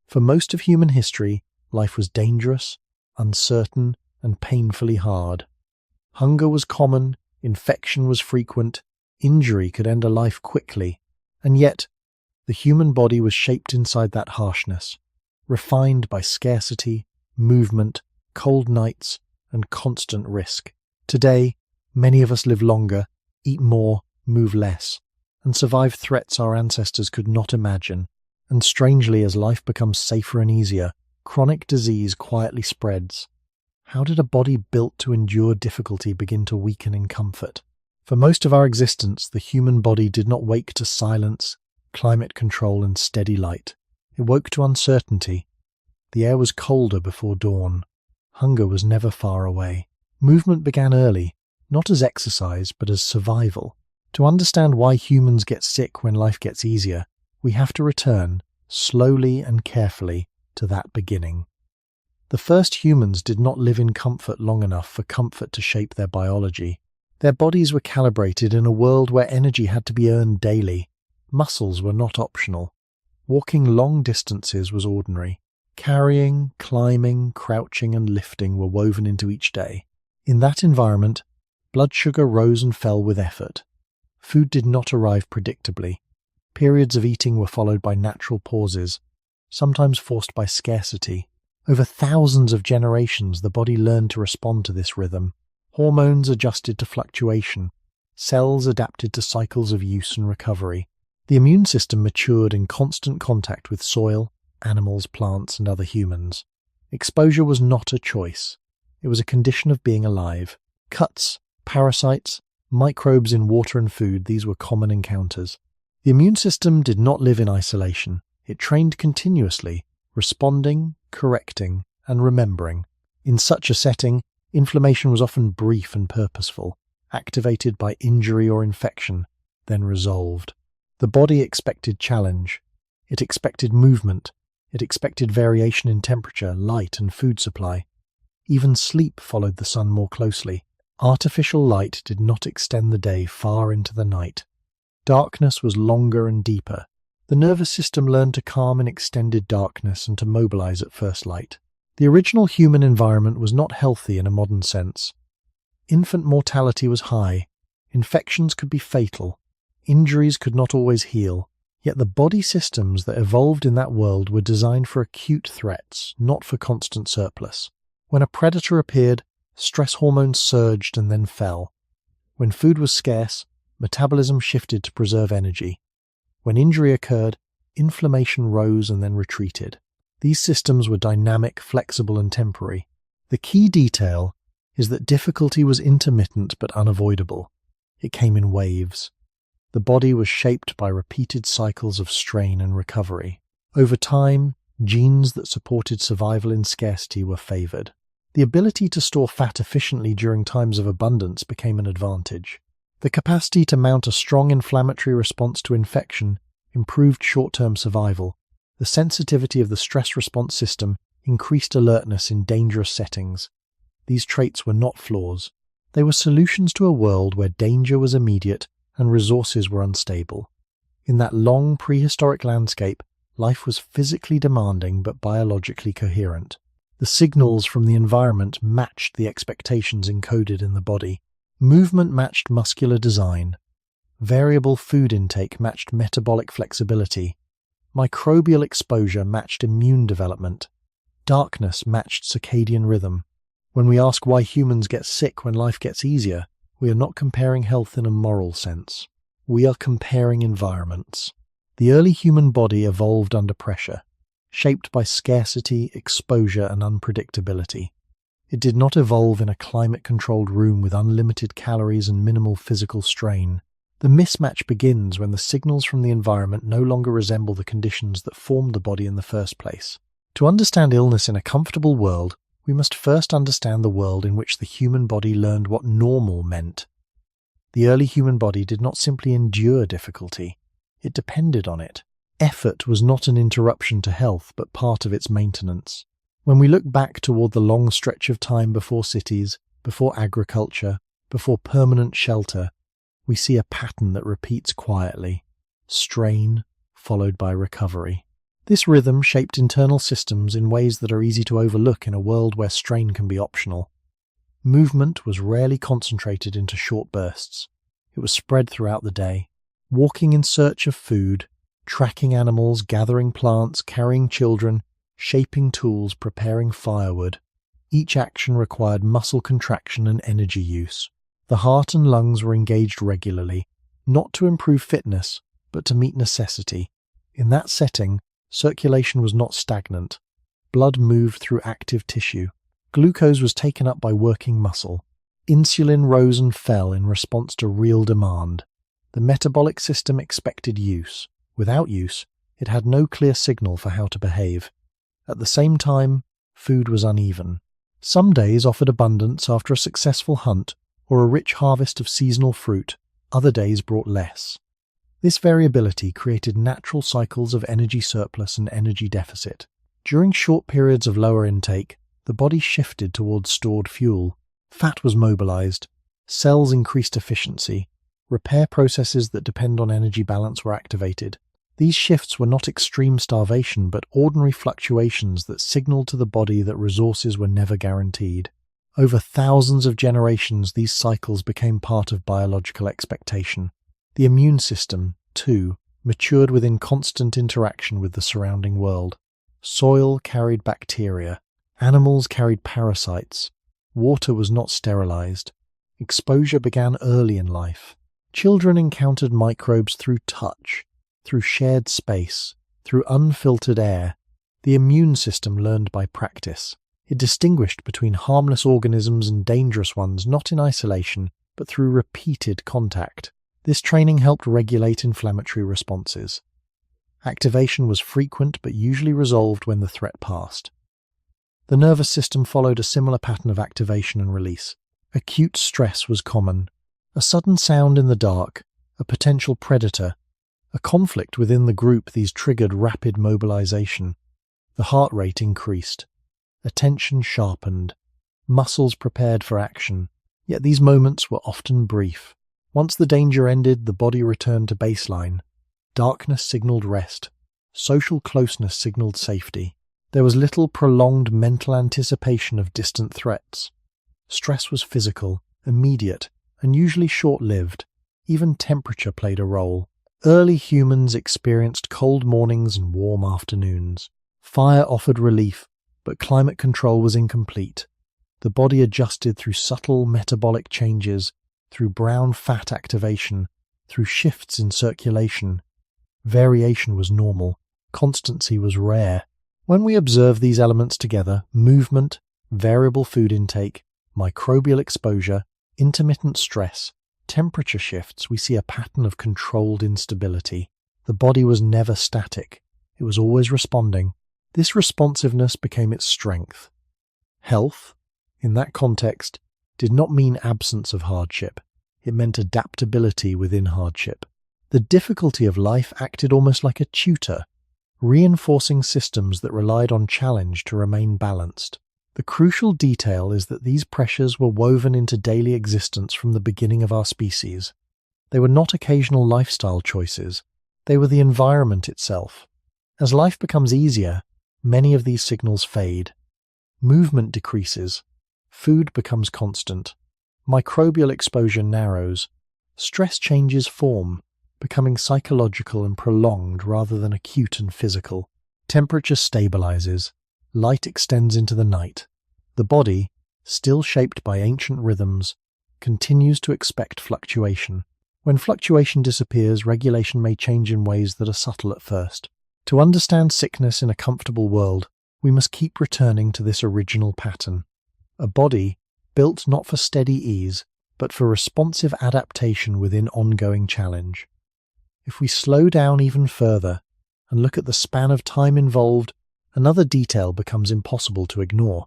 For most of human history, life was dangerous, uncertain, and painfully hard. Hunger was common, infection was frequent, injury could end a life quickly, and yet the human body was shaped inside that harshness, refined by scarcity, movement, cold nights, and constant risk. Today, many of us live longer, eat more, move less, and survive threats our ancestors could not imagine. And strangely, as life becomes safer and easier, chronic disease quietly spreads. How did a body built to endure difficulty begin to weaken in comfort? For most of our existence, the human body did not wake to silence, climate control, and steady light. It woke to uncertainty. The air was colder before dawn. Hunger was never far away. Movement began early, not as exercise, but as survival. To understand why humans get sick when life gets easier, we have to return, slowly and carefully, to that beginning. The first humans did not live in comfort long enough for comfort to shape their biology. Their bodies were calibrated in a world where energy had to be earned daily. Muscles were not optional. Walking long distances was ordinary. Carrying, climbing, crouching, and lifting were woven into each day. In that environment, blood sugar rose and fell with effort. Food did not arrive predictably. Periods of eating were followed by natural pauses, sometimes forced by scarcity. Over thousands of generations, the body learned to respond to this rhythm. Hormones adjusted to fluctuation. Cells adapted to cycles of use and recovery. The immune system matured in constant contact with soil, animals, plants, and other humans. Exposure was not a choice. It was a condition of being alive. Cuts, parasites, microbes in water and food, these were common encounters. The immune system did not live in isolation. It trained continuously, responding, correcting, and remembering. In such a setting, inflammation was often brief and purposeful, activated by injury or infection, then resolved. The body expected challenge. It expected movement. It expected variation in temperature, light, and food supply. Even sleep followed the sun more closely. Artificial light did not extend the day far into the night. Darkness was longer and deeper. The nervous system learned to calm in extended darkness and to mobilize at first light. The original human environment was not healthy in a modern sense. Infant mortality was high. Infections could be fatal. Injuries could not always heal. Yet the body systems that evolved in that world were designed for acute threats, not for constant surplus. When a predator appeared, stress hormones surged and then fell. When food was scarce, metabolism shifted to preserve energy. When injury occurred, inflammation rose and then retreated. These systems were dynamic, flexible, and temporary. The key detail is that difficulty was intermittent but unavoidable. It came in waves. The body was shaped by repeated cycles of strain and recovery. Over time, genes that supported survival in scarcity were favored. The ability to store fat efficiently during times of abundance became an advantage. The capacity to mount a strong inflammatory response to infection improved short-term survival. The sensitivity of the stress response system increased alertness in dangerous settings. These traits were not flaws. They were solutions to a world where danger was immediate and resources were unstable. In that long prehistoric landscape, life was physically demanding but biologically coherent. The signals from the environment matched the expectations encoded in the body. Movement matched muscular design. Variable food intake matched metabolic flexibility. Microbial exposure matched immune development. Darkness matched circadian rhythm. When we ask why humans get sick when life gets easier, we are not comparing health in a moral sense. We are comparing environments. The early human body evolved under pressure, shaped by scarcity, exposure, and unpredictability. It did not evolve in a climate-controlled room with unlimited calories and minimal physical strain. The mismatch begins when the signals from the environment no longer resemble the conditions that formed the body in the first place. To understand illness in a comfortable world, we must first understand the world in which the human body learned what normal meant. The early human body did not simply endure difficulty, it depended on it. Effort was not an interruption to health, but part of its maintenance. When we look back toward the long stretch of time before cities, before agriculture, before permanent shelter, we see a pattern that repeats quietly: strain followed by recovery. This rhythm shaped internal systems in ways that are easy to overlook in a world where strain can be optional. Movement was rarely concentrated into short bursts. It was spread throughout the day. Walking in search of food, tracking animals, gathering plants, carrying children, shaping tools, preparing firewood. Each action required muscle contraction and energy use. The heart and lungs were engaged regularly, not to improve fitness, but to meet necessity. In that setting, circulation was not stagnant. Blood moved through active tissue. Glucose was taken up by working muscle. Insulin rose and fell in response to real demand. The metabolic system expected use. Without use, it had no clear signal for how to behave. At the same time, food was uneven. Some days offered abundance after a successful hunt or a rich harvest of seasonal fruit. Other days brought less. This variability created natural cycles of energy surplus and energy deficit. During short periods of lower intake, the body shifted towards stored fuel. Fat was mobilized. Cells increased efficiency. Repair processes that depend on energy balance were activated. These shifts were not extreme starvation, but ordinary fluctuations that signaled to the body that resources were never guaranteed. Over thousands of generations, these cycles became part of biological expectation. The immune system, too, matured within constant interaction with the surrounding world. Soil carried bacteria. Animals carried parasites. Water was not sterilized. Exposure began early in life. Children encountered microbes through touch, through shared space, through unfiltered air. The immune system learned by practice. It distinguished between harmless organisms and dangerous ones not in isolation, but through repeated contact. This training helped regulate inflammatory responses. Activation was frequent but usually resolved when the threat passed. The nervous system followed a similar pattern of activation and release. Acute stress was common. A sudden sound in the dark, a potential predator, a conflict within the group, these triggered rapid mobilization. The heart rate increased. Attention sharpened. Muscles prepared for action. Yet these moments were often brief. Once the danger ended, the body returned to baseline. Darkness signaled rest. Social closeness signaled safety. There was little prolonged mental anticipation of distant threats. Stress was physical, immediate, and usually short-lived. Even temperature played a role. Early humans experienced cold mornings and warm afternoons. Fire offered relief, but climate control was incomplete. The body adjusted through subtle metabolic changes, through brown fat activation, through shifts in circulation. Variation was normal. Constancy was rare. When we observe these elements together, movement, variable food intake, microbial exposure, intermittent stress, temperature shifts, we see a pattern of controlled instability. The body was never static. It was always responding. This responsiveness became its strength. Health, in that context, did not mean absence of hardship. It meant adaptability within hardship. The difficulty of life acted almost like a tutor, reinforcing systems that relied on challenge to remain balanced. The crucial detail is that these pressures were woven into daily existence from the beginning of our species. They were not occasional lifestyle choices. They were the environment itself. As life becomes easier, many of these signals fade. Movement decreases. Food becomes constant. Microbial exposure narrows. Stress changes form, becoming psychological and prolonged rather than acute and physical. Temperature stabilizes. Light extends into the night. The body, still shaped by ancient rhythms, continues to expect fluctuation. When fluctuation disappears, regulation may change in ways that are subtle at first. To understand sickness in a comfortable world, we must keep returning to this original pattern. A body built not for steady ease, but for responsive adaptation within ongoing challenge. If we slow down even further and look at the span of time involved, another detail becomes impossible to ignore.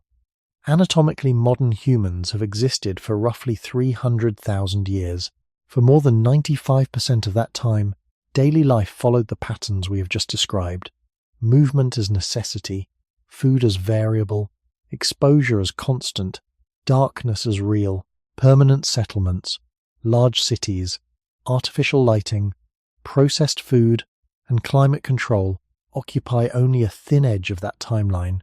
Anatomically, modern humans have existed for roughly 300,000 years. For more than 95% of that time, daily life followed the patterns we have just described. Movement as necessity, food as variable, exposure as constant, darkness as real, permanent settlements, large cities, artificial lighting, processed food, and climate control occupy only a thin edge of that timeline.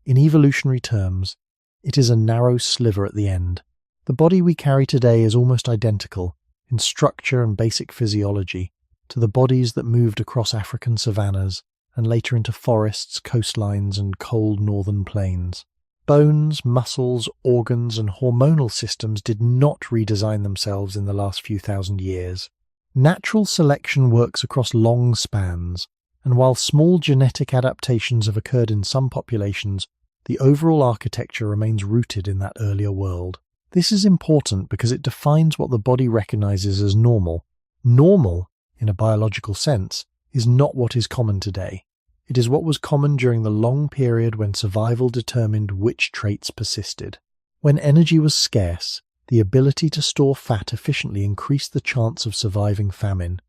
In evolutionary terms, it is a narrow sliver at the end. The body we carry today is almost identical, in structure and basic physiology, to the bodies that moved across African savannas and later into forests, coastlines, and cold northern plains. Bones, muscles, organs, and hormonal systems did not redesign themselves in the last few thousand years. Natural selection works across long spans, and while small genetic adaptations have occurred in some populations, the overall architecture remains rooted in that earlier world. This is important because it defines what the body recognizes as normal. Normal, in a biological sense, is not what is common today. It is what was common during the long period when survival determined which traits persisted. When energy was scarce, the ability to store fat efficiently increased the chance of surviving famine.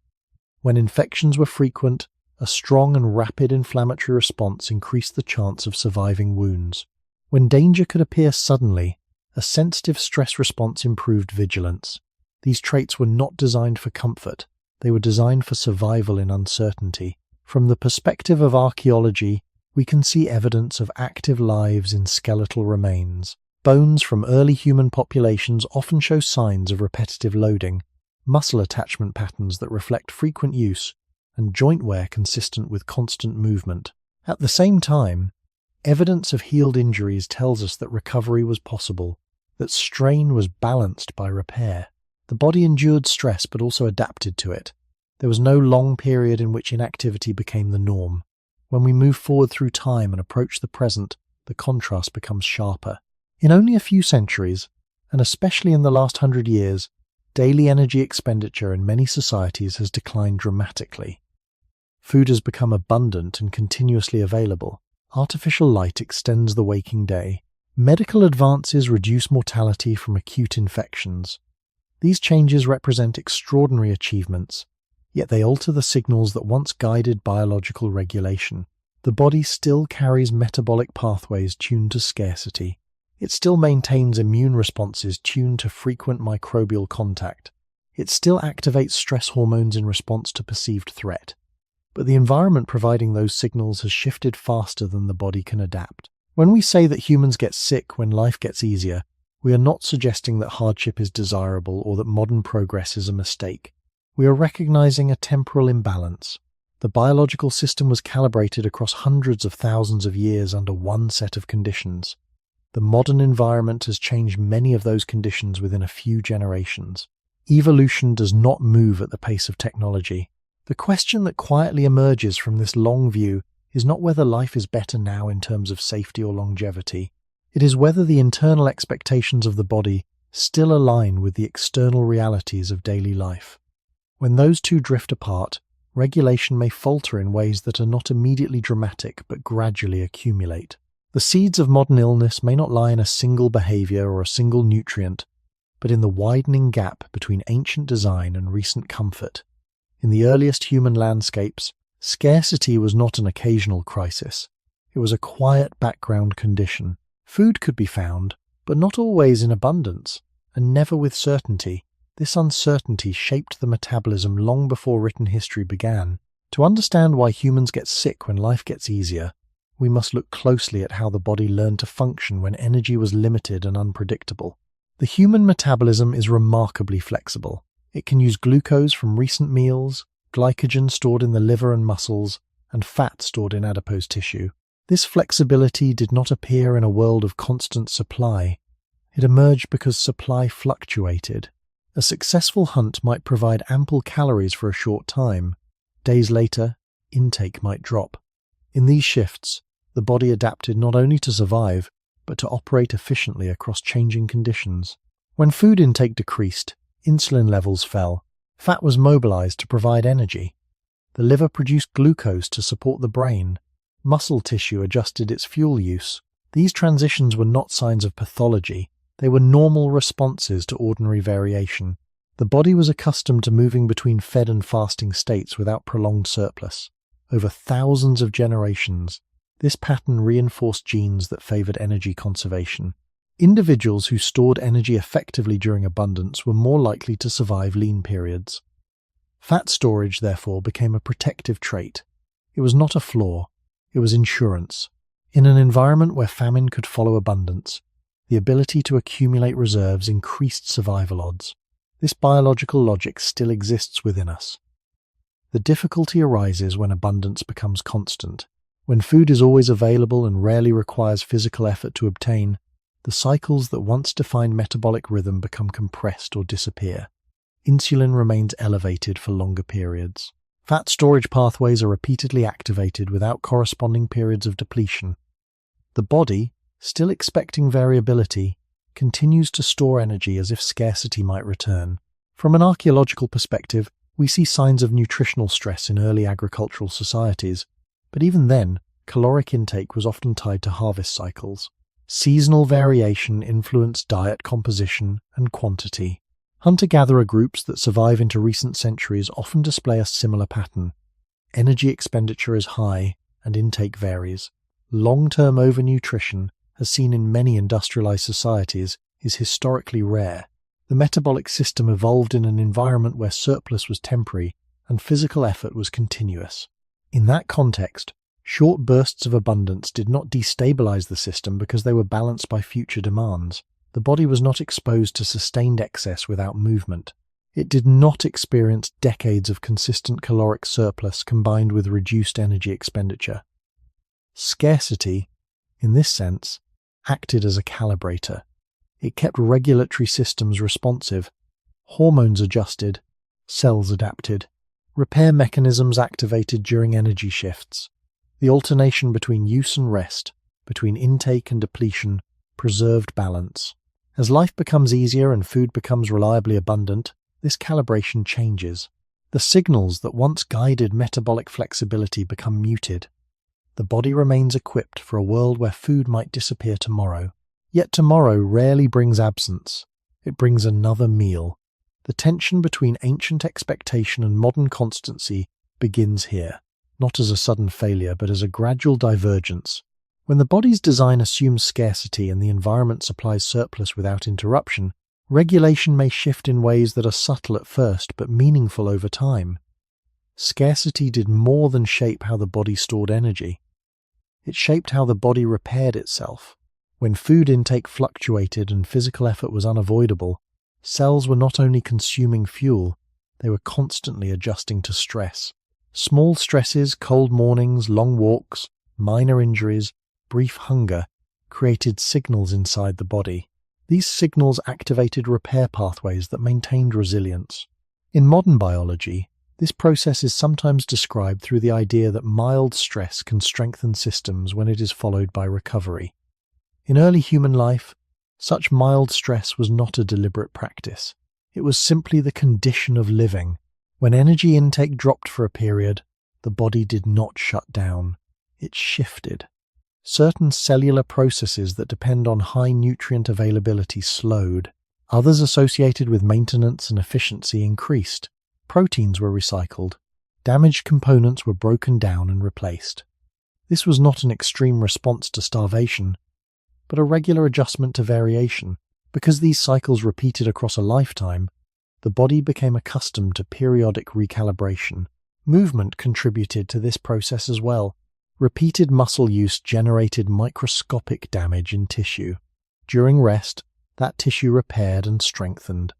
When infections were frequent, a strong and rapid inflammatory response increased the chance of surviving wounds. When danger could appear suddenly, a sensitive stress response improved vigilance. These traits were not designed for comfort, they were designed for survival in uncertainty. From the perspective of archaeology, we can see evidence of active lives in skeletal remains. Bones from early human populations often show signs of repetitive loading, muscle attachment patterns that reflect frequent use, and joint wear consistent with constant movement. At the same time, evidence of healed injuries tells us that recovery was possible, that strain was balanced by repair. The body endured stress but also adapted to it. There was no long period in which inactivity became the norm. When we move forward through time and approach the present, the contrast becomes sharper. In only a few centuries, and especially in the last 100 years, daily energy expenditure in many societies has declined dramatically. Food has become abundant and continuously available. Artificial light extends the waking day. Medical advances reduce mortality from acute infections. These changes represent extraordinary achievements, yet they alter the signals that once guided biological regulation. The body still carries metabolic pathways tuned to scarcity. It still maintains immune responses tuned to frequent microbial contact. It still activates stress hormones in response to perceived threat. But the environment providing those signals has shifted faster than the body can adapt. When we say that humans get sick when life gets easier, we are not suggesting that hardship is desirable or that modern progress is a mistake. We are recognizing a temporal imbalance. The biological system was calibrated across hundreds of thousands of years under one set of conditions. The modern environment has changed many of those conditions within a few generations. Evolution does not move at the pace of technology. The question that quietly emerges from this long view is not whether life is better now in terms of safety or longevity. It is whether the internal expectations of the body still align with the external realities of daily life. When those two drift apart, regulation may falter in ways that are not immediately dramatic but gradually accumulate. The seeds of modern illness may not lie in a single behavior or a single nutrient, but in the widening gap between ancient design and recent comfort. In the earliest human landscapes, scarcity was not an occasional crisis. It was a quiet background condition. Food could be found, but not always in abundance, and never with certainty. This uncertainty shaped the metabolism long before written history began. To understand why humans get sick when life gets easier, we must look closely at how the body learned to function when energy was limited and unpredictable. The human metabolism is remarkably flexible. It can use glucose from recent meals, glycogen stored in the liver and muscles, and fat stored in adipose tissue. This flexibility did not appear in a world of constant supply. It emerged because supply fluctuated. A successful hunt might provide ample calories for a short time. Days later, intake might drop. In these shifts, the body adapted not only to survive, but to operate efficiently across changing conditions. When food intake decreased, insulin levels fell. Fat was mobilized to provide energy. The liver produced glucose to support the brain. Muscle tissue adjusted its fuel use. These transitions were not signs of pathology. They were normal responses to ordinary variation. The body was accustomed to moving between fed and fasting states without prolonged surplus. Over thousands of generations, this pattern reinforced genes that favored energy conservation. Individuals who stored energy effectively during abundance were more likely to survive lean periods. Fat storage, therefore, became a protective trait. It was not a flaw, it was insurance. In an environment where famine could follow abundance, the ability to accumulate reserves increased survival odds. This biological logic still exists within us. The difficulty arises when abundance becomes constant. When food is always available and rarely requires physical effort to obtain, the cycles that once defined metabolic rhythm become compressed or disappear. Insulin remains elevated for longer periods. Fat storage pathways are repeatedly activated without corresponding periods of depletion. The body, still expecting variability, continues to store energy as if scarcity might return. From an archaeological perspective, we see signs of nutritional stress in early agricultural societies, but even then, caloric intake was often tied to harvest cycles. Seasonal variation influenced diet composition and quantity. Hunter-gatherer groups that survive into recent centuries often display a similar pattern. Energy expenditure is high and intake varies. Long-term overnutrition, as seen in many industrialized societies, is historically rare. The metabolic system evolved in an environment where surplus was temporary and physical effort was continuous. In that context, short bursts of abundance did not destabilize the system because they were balanced by future demands. The body was not exposed to sustained excess without movement. It did not experience decades of consistent caloric surplus combined with reduced energy expenditure. Scarcity, in this sense, acted as a calibrator. It kept regulatory systems responsive, hormones adjusted, cells adapted, repair mechanisms activated during energy shifts. The alternation between use and rest, between intake and depletion, preserved balance. As life becomes easier and food becomes reliably abundant, this calibration changes. The signals that once guided metabolic flexibility become muted. The body remains equipped for a world where food might disappear tomorrow. Yet tomorrow rarely brings absence. It brings another meal. The tension between ancient expectation and modern constancy begins here, not as a sudden failure, but as a gradual divergence. When the body's design assumes scarcity and the environment supplies surplus without interruption, regulation may shift in ways that are subtle at first but meaningful over time. Scarcity did more than shape how the body stored energy. It shaped how the body repaired itself. When food intake fluctuated and physical effort was unavoidable, cells were not only consuming fuel, they were constantly adjusting to stress. Small stresses, cold mornings, long walks, minor injuries, brief hunger, created signals inside the body. These signals activated repair pathways that maintained resilience. In modern biology, this process is sometimes described through the idea that mild stress can strengthen systems when it is followed by recovery. In early human life, such mild stress was not a deliberate practice. It was simply the condition of living. When energy intake dropped for a period, the body did not shut down. It shifted. Certain cellular processes that depend on high nutrient availability slowed. Others associated with maintenance and efficiency increased. Proteins were recycled. Damaged components were broken down and replaced. This was not an extreme response to starvation, but a regular adjustment to variation. Because these cycles repeated across a lifetime, the body became accustomed to periodic recalibration. Movement contributed to this process as well. Repeated muscle use generated microscopic damage in tissue. During rest, that tissue repaired and strengthened.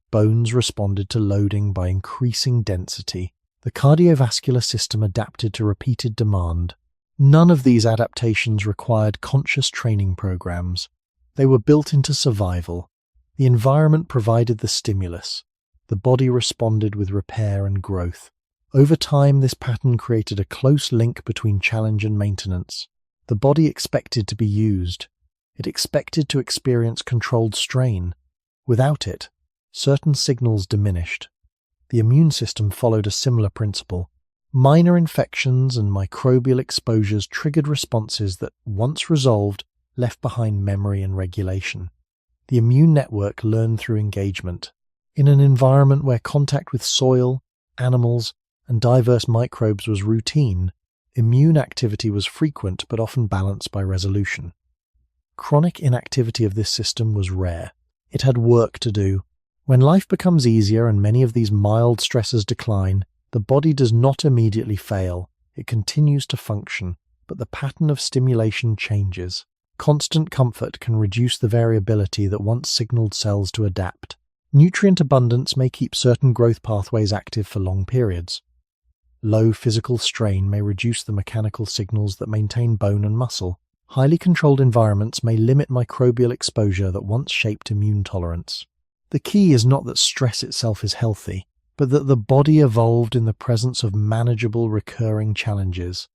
Bones responded to loading by increasing density. The cardiovascular system adapted to repeated demand. None of these adaptations required conscious training programs. They were built into survival. The environment provided the stimulus. The body responded with repair and growth. Over time, this pattern created a close link between challenge and maintenance. The body expected to be used. It expected to experience controlled strain. Without it, certain signals diminished. The immune system followed a similar principle. Minor infections and microbial exposures triggered responses that, once resolved, left behind memory and regulation. The immune network learned through engagement. In an environment where contact with soil, animals, and diverse microbes was routine, immune activity was frequent but often balanced by resolution. Chronic inactivity of this system was rare. It had work to do. When life becomes easier and many of these mild stresses decline, the body does not immediately fail. It continues to function, but the pattern of stimulation changes. Constant comfort can reduce the variability that once signaled cells to adapt. Nutrient abundance may keep certain growth pathways active for long periods. Low physical strain may reduce the mechanical signals that maintain bone and muscle. Highly controlled environments may limit microbial exposure that once shaped immune tolerance. The key is not that stress itself is healthy, but that the body evolved in the presence of manageable recurring challenges.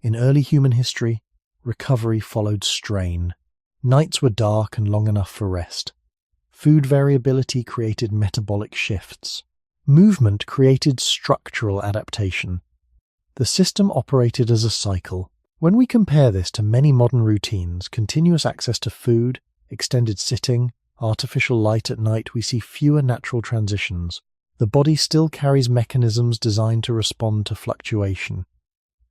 In early human history, recovery followed strain. Nights were dark and long enough for rest. Food variability created metabolic shifts. Movement created structural adaptation. The system operated as a cycle. When we compare this to many modern routines, continuous access to food, extended sitting, artificial light at night, we see fewer natural transitions. The body still carries mechanisms designed to respond to fluctuation.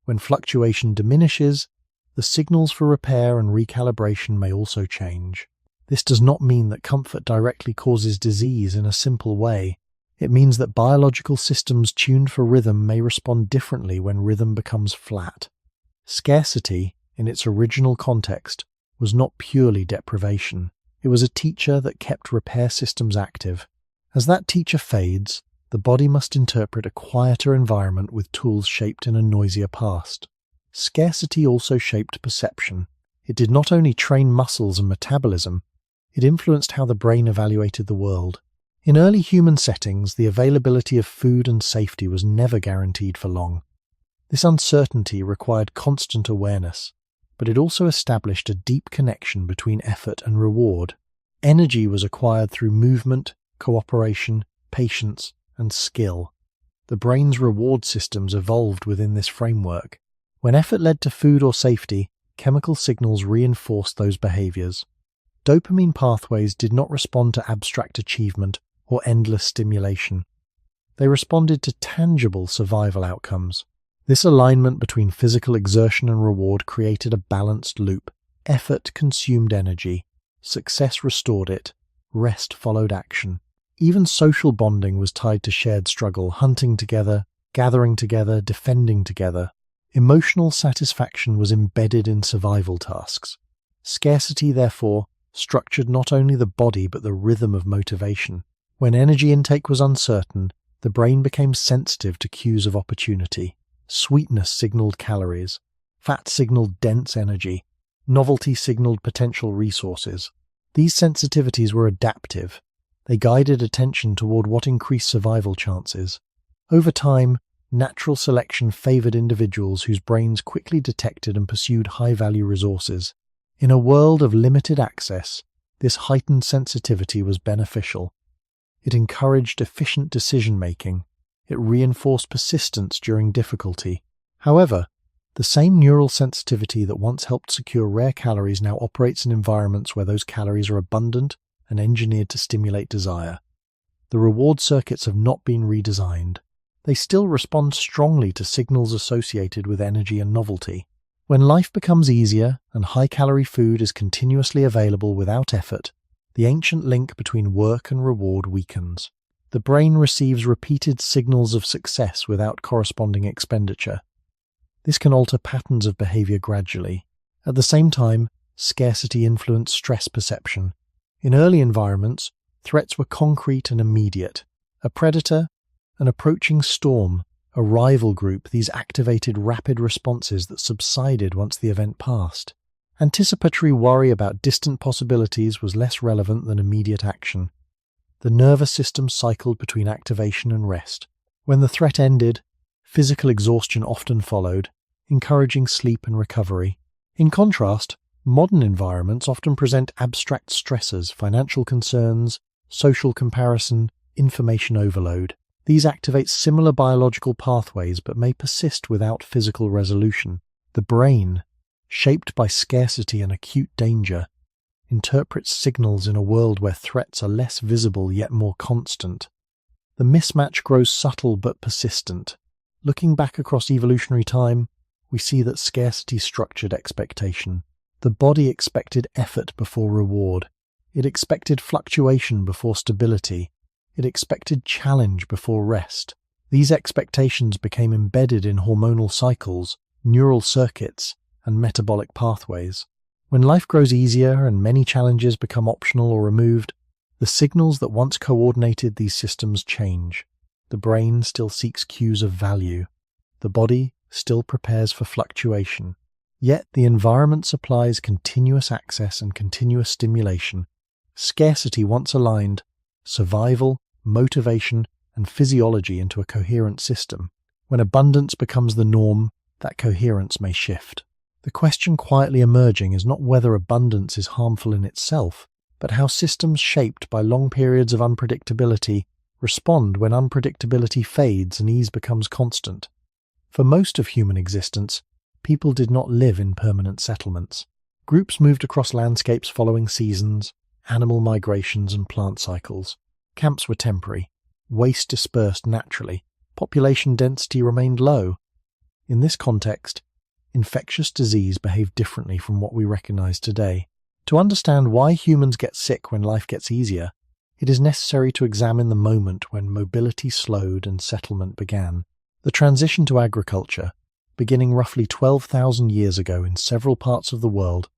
When fluctuation diminishes, the signals for repair and recalibration may also change. This does not mean that comfort directly causes disease in a simple way. It means that biological systems tuned for rhythm may respond differently when rhythm becomes flat. Scarcity, in its original context, was not purely deprivation. It was a teacher that kept repair systems active. As that teacher fades, the body must interpret a quieter environment with tools shaped in a noisier past. Scarcity also shaped perception. It did not only train muscles and metabolism, it influenced how the brain evaluated the world. In early human settings, the availability of food and safety was never guaranteed for long. This uncertainty required constant awareness, but it also established a deep connection between effort and reward. Energy was acquired through movement, cooperation, patience, and skill. The brain's reward systems evolved within this framework. When effort led to food or safety, chemical signals reinforced those behaviors. Dopamine pathways did not respond to abstract achievement or endless stimulation. They responded to tangible survival outcomes. This alignment between physical exertion and reward created a balanced loop. Effort consumed energy. Success restored it. Rest followed action. Even social bonding was tied to shared struggle, hunting together, gathering together, defending together. Emotional satisfaction was embedded in survival tasks. Scarcity, therefore, structured not only the body but the rhythm of motivation. When energy intake was uncertain, the brain became sensitive to cues of opportunity. Sweetness signaled calories. Fat signaled dense energy. Novelty signaled potential resources. These sensitivities were adaptive. They guided attention toward what increased survival chances. Over time, natural selection favored individuals whose brains quickly detected and pursued high-value resources. In a world of limited access, this heightened sensitivity was beneficial. It encouraged efficient decision-making. It reinforced persistence during difficulty. However, the same neural sensitivity that once helped secure rare calories now operates in environments where those calories are abundant and engineered to stimulate desire. The reward circuits have not been redesigned. They still respond strongly to signals associated with energy and novelty. When life becomes easier and high-calorie food is continuously available without effort, the ancient link between work and reward weakens. The brain receives repeated signals of success without corresponding expenditure. This can alter patterns of behavior gradually. At the same time, scarcity influenced stress perception. In early environments, threats were concrete and immediate. A predator, an approaching storm, a rival group, these activated rapid responses that subsided once the event passed. Anticipatory worry about distant possibilities was less relevant than immediate action. The nervous system cycled between activation and rest. When the threat ended, physical exhaustion often followed, encouraging sleep and recovery. In contrast, modern environments often present abstract stressors, financial concerns, social comparison, information overload. These activate similar biological pathways but may persist without physical resolution. The brain, shaped by scarcity and acute danger, interprets signals in a world where threats are less visible yet more constant. The mismatch grows subtle but persistent. Looking back across evolutionary time, we see that scarcity structured expectation. The body expected effort before reward. It expected fluctuation before stability. It expected challenge before rest. These expectations became embedded in hormonal cycles, neural circuits, and metabolic pathways. When life grows easier and many challenges become optional or removed, the signals that once coordinated these systems change. The brain still seeks cues of value. The body still prepares for fluctuation. Yet the environment supplies continuous access and continuous stimulation. Scarcity once aligned survival, motivation, and physiology into a coherent system. When abundance becomes the norm, that coherence may shift. The question quietly emerging is not whether abundance is harmful in itself, but how systems shaped by long periods of unpredictability respond when unpredictability fades and ease becomes constant. For most of human existence, people did not live in permanent settlements. Groups moved across landscapes following seasons, animal migrations, and plant cycles. Camps were temporary. Waste dispersed naturally. Population density remained low. In this context, infectious disease behaved differently from what we recognize today. To understand why humans get sick when life gets easier, it is necessary to examine the moment when mobility slowed and settlement began. The transition to agriculture, beginning roughly 12,000 years ago in several parts of the world,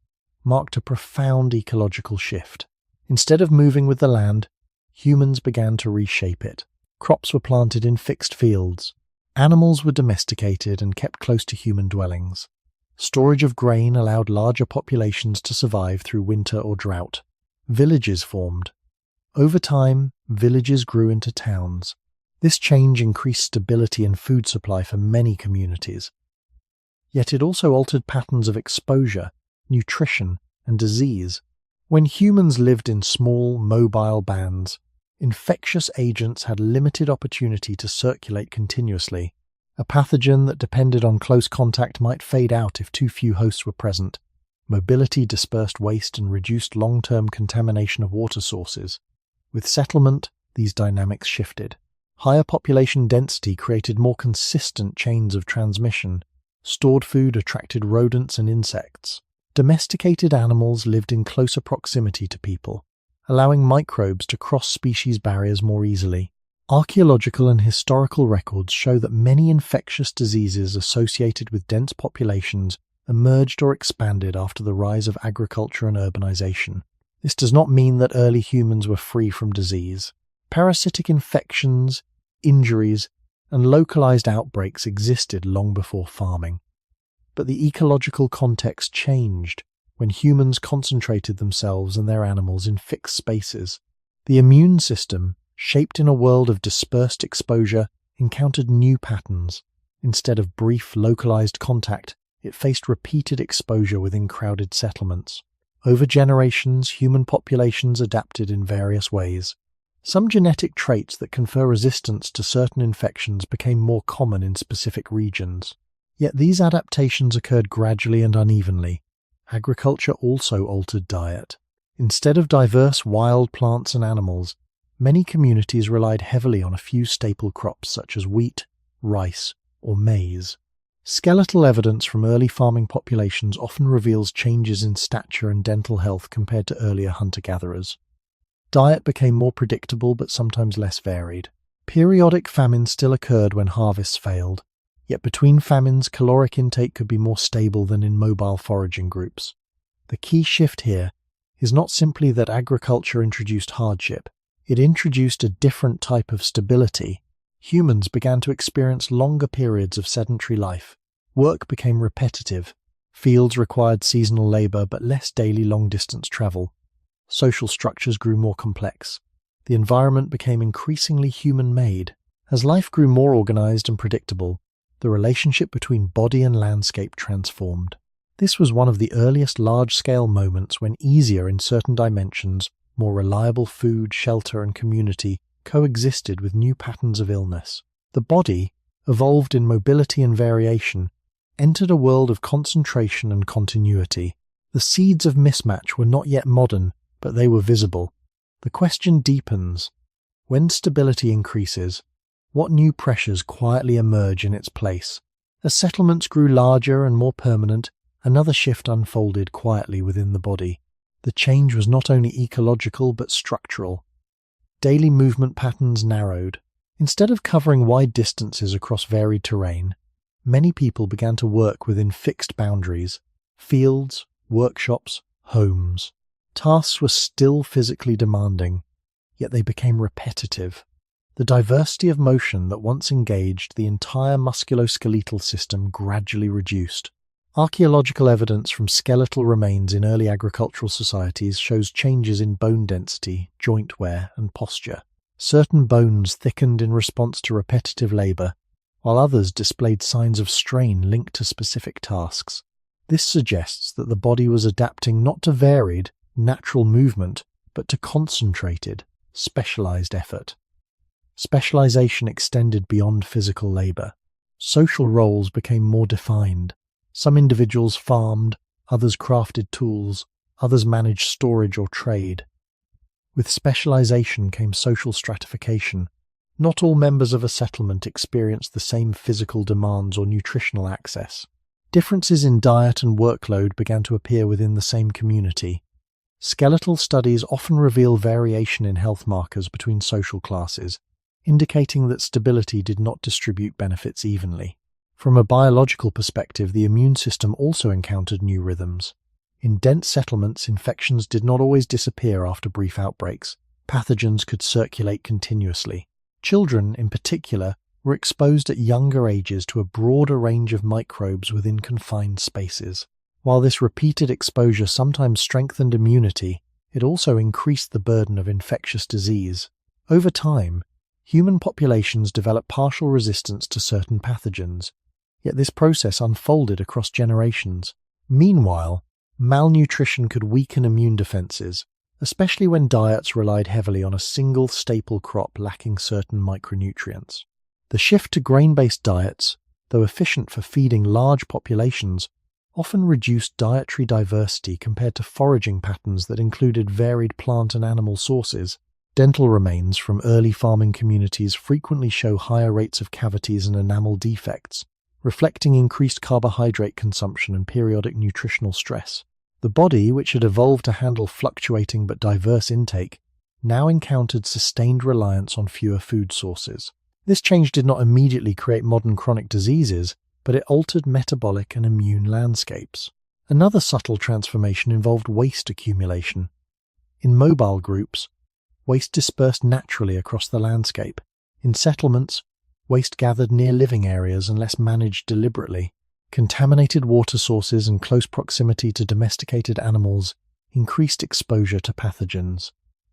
marked a profound ecological shift. Instead of moving with the land, humans began to reshape it. Crops were planted in fixed fields. Animals were domesticated and kept close to human dwellings. Storage of grain allowed larger populations to survive through winter or drought. Villages formed. Over time, villages grew into towns. This change increased stability and food supply for many communities. Yet it also altered patterns of exposure, nutrition, and disease. When humans lived in small, mobile bands, infectious agents had limited opportunity to circulate continuously. A pathogen that depended on close contact might fade out if too few hosts were present. Mobility dispersed waste and reduced long-term contamination of water sources. With settlement, these dynamics shifted. Higher population density created more consistent chains of transmission. Stored food attracted rodents and insects. Domesticated animals lived in closer proximity to people, allowing microbes to cross species barriers more easily. Archaeological and historical records show that many infectious diseases associated with dense populations emerged or expanded after the rise of agriculture and urbanization. This does not mean that early humans were free from disease. Parasitic infections, injuries, and localized outbreaks existed long before farming. But the ecological context changed when humans concentrated themselves and their animals in fixed spaces. The immune system, shaped in a world of dispersed exposure, encountered new patterns. Instead of brief, localized contact, it faced repeated exposure within crowded settlements. Over generations, human populations adapted in various ways. Some genetic traits that confer resistance to certain infections became more common in specific regions. Yet these adaptations occurred gradually and unevenly. Agriculture also altered diet. Instead of diverse wild plants and animals, many communities relied heavily on a few staple crops such as wheat, rice, or maize. Skeletal evidence from early farming populations often reveals changes in stature and dental health compared to earlier hunter-gatherers. Diet became more predictable but sometimes less varied. Periodic famine still occurred when harvests failed, yet between famines caloric intake could be more stable than in mobile foraging groups. The key shift here is not simply that agriculture introduced hardship, it introduced a different type of stability. Humans began to experience longer periods of sedentary life. Work became repetitive. Fields required seasonal labor but less daily long-distance travel. Social structures grew more complex. The environment became increasingly human-made. As life grew more organized and predictable, the relationship between body and landscape transformed. This was one of the earliest large-scale moments when easier in certain dimensions, more reliable food, shelter, and community coexisted with new patterns of illness. The body, evolved in mobility and variation, entered a world of concentration and continuity. The seeds of mismatch were not yet modern, but they were visible. The question deepens. When stability increases, what new pressures quietly emerge in its place? As settlements grew larger and more permanent, another shift unfolded quietly within the body. The change was not only ecological but structural. Daily movement patterns narrowed. Instead of covering wide distances across varied terrain, many people began to work within fixed boundaries: fields, workshops, homes. Tasks were still physically demanding, yet they became repetitive. The diversity of motion that once engaged the entire musculoskeletal system gradually reduced. Archaeological evidence from skeletal remains in early agricultural societies shows changes in bone density, joint wear, and posture. Certain bones thickened in response to repetitive labor, while others displayed signs of strain linked to specific tasks. This suggests that the body was adapting not to varied, natural movement, but to concentrated, specialized effort. Specialization extended beyond physical labor. Social roles became more defined. Some individuals farmed, others crafted tools, others managed storage or trade. With specialization came social stratification. Not all members of a settlement experienced the same physical demands or nutritional access. Differences in diet and workload began to appear within the same community. Skeletal studies often reveal variation in health markers between social classes, indicating that stability did not distribute benefits evenly. From a biological perspective, the immune system also encountered new rhythms. In dense settlements, infections did not always disappear after brief outbreaks. Pathogens could circulate continuously. Children, in particular, were exposed at younger ages to a broader range of microbes within confined spaces. While this repeated exposure sometimes strengthened immunity, it also increased the burden of infectious disease. Over time, human populations developed partial resistance to certain pathogens, yet this process unfolded across generations. Meanwhile, malnutrition could weaken immune defenses, especially when diets relied heavily on a single staple crop lacking certain micronutrients. The shift to grain-based diets, though efficient for feeding large populations, often reduced dietary diversity compared to foraging patterns that included varied plant and animal sources. Dental remains from early farming communities frequently show higher rates of cavities and enamel defects, reflecting increased carbohydrate consumption and periodic nutritional stress. The body, which had evolved to handle fluctuating but diverse intake, now encountered sustained reliance on fewer food sources. This change did not immediately create modern chronic diseases, but it altered metabolic and immune landscapes. Another subtle transformation involved waste accumulation. In mobile groups, waste dispersed naturally across the landscape. In settlements, waste gathered near living areas unless managed deliberately. Contaminated water sources and close proximity to domesticated animals increased exposure to pathogens.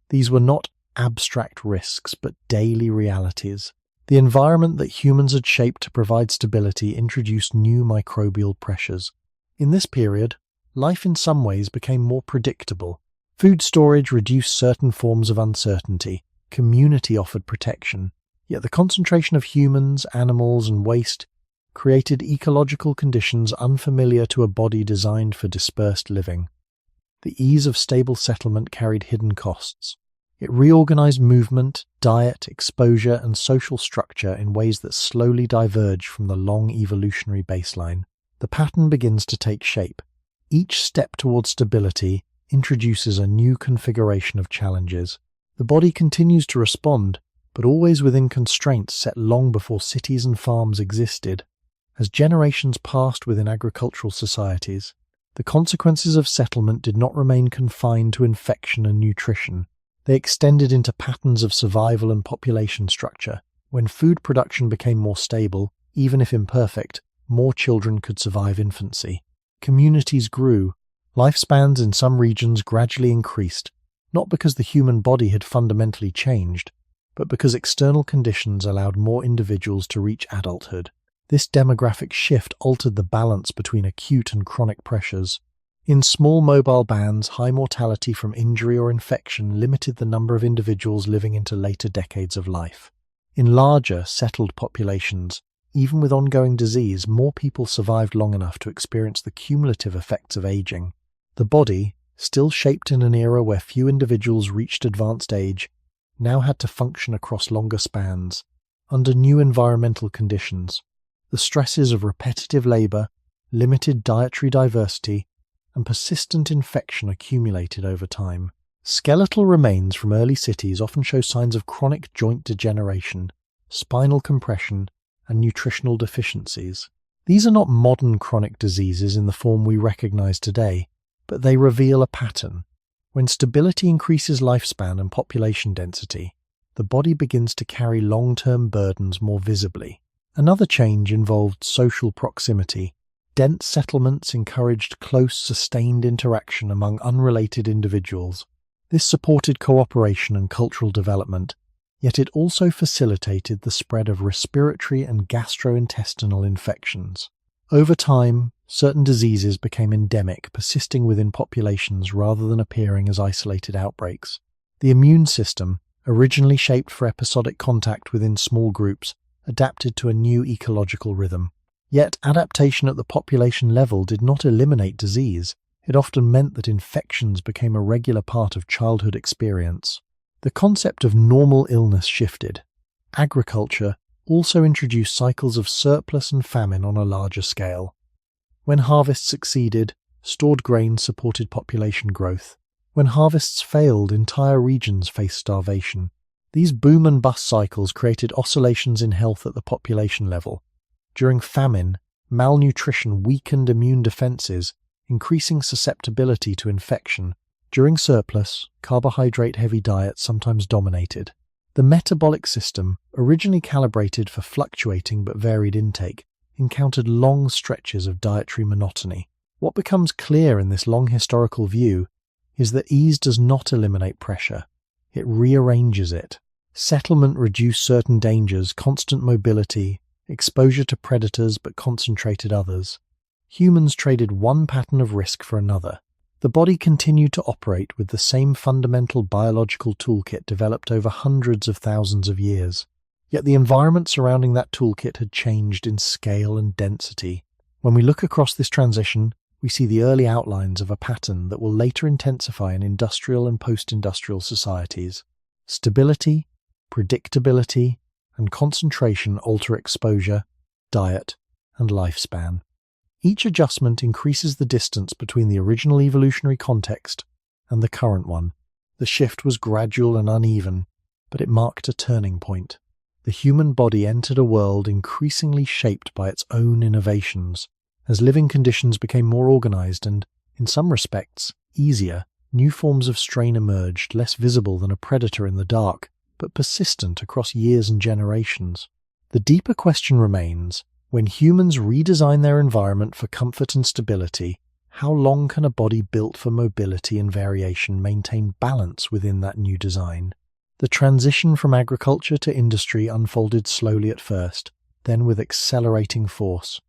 These were not abstract risks, but daily realities. The environment that humans had shaped to provide stability introduced new microbial pressures. In this period, life in some ways became more predictable. Food storage reduced certain forms of uncertainty. Community offered protection. Yet the concentration of humans, animals, and waste created ecological conditions unfamiliar to a body designed for dispersed living. The ease of stable settlement carried hidden costs. It reorganized movement, diet, exposure, and social structure in ways that slowly diverged from the long evolutionary baseline. The pattern begins to take shape. Each step towards stability introduces a new configuration of challenges. The body continues to respond, but always within constraints set long before cities and farms existed. As generations passed within agricultural societies, the consequences of settlement did not remain confined to infection and nutrition. They extended into patterns of survival and population structure. When food production became more stable, even if imperfect, more children could survive infancy. Communities grew. Lifespans in some regions gradually increased, not because the human body had fundamentally changed, but because external conditions allowed more individuals to reach adulthood. This demographic shift altered the balance between acute and chronic pressures. In small mobile bands, high mortality from injury or infection limited the number of individuals living into later decades of life. In larger, settled populations, even with ongoing disease, more people survived long enough to experience the cumulative effects of aging. The body, still shaped in an era where few individuals reached advanced age, now had to function across longer spans, under new environmental conditions. The stresses of repetitive labor, limited dietary diversity, and persistent infection accumulated over time. Skeletal remains from early cities often show signs of chronic joint degeneration. spinal compression, and nutritional deficiencies. These are not modern chronic diseases in the form we recognize today, but they reveal a pattern. When stability increases lifespan and population density, the body begins to carry long-term burdens more visibly. Another change involved social proximity. Dense settlements encouraged close, sustained interaction among unrelated individuals. This supported cooperation and cultural development, yet it also facilitated the spread of respiratory and gastrointestinal infections. Over time, certain diseases became endemic, persisting within populations rather than appearing as isolated outbreaks. The immune system, originally shaped for episodic contact within small groups, adapted to a new ecological rhythm. Yet adaptation at the population level did not eliminate disease. It often meant that infections became a regular part of childhood experience. The concept of normal illness shifted. Agriculture also introduced cycles of surplus and famine on a larger scale. When harvests succeeded, stored grain supported population growth. When harvests failed, entire regions faced starvation. These boom and bust cycles created oscillations in health at the population level. During famine, malnutrition weakened immune defenses, increasing susceptibility to infection. During surplus, carbohydrate-heavy diets sometimes dominated. The metabolic system, originally calibrated for fluctuating but varied intake, encountered long stretches of dietary monotony. What becomes clear in this long historical view is that ease does not eliminate pressure. It rearranges it. Settlement reduced certain dangers, constant mobility, exposure to predators but concentrated others. Humans traded one pattern of risk for another. The body continued to operate with the same fundamental biological toolkit developed over hundreds of thousands of years. Yet the environment surrounding that toolkit had changed in scale and density. When we look across this transition, we see the early outlines of a pattern that will later intensify in industrial and post-industrial societies. Stability, predictability, and concentration alter exposure, diet, and lifespan. Each adjustment increases the distance between the original evolutionary context and the current one. The shift was gradual and uneven, but it marked a turning point. The human body entered a world increasingly shaped by its own innovations. As living conditions became more organized and, in some respects, easier, new forms of strain emerged, less visible than a predator in the dark, but persistent across years and generations. The deeper question remains: when humans redesign their environment for comfort and stability, how long can a body built for mobility and variation maintain balance within that new design? The transition from agriculture to industry unfolded slowly at first, then with accelerating force.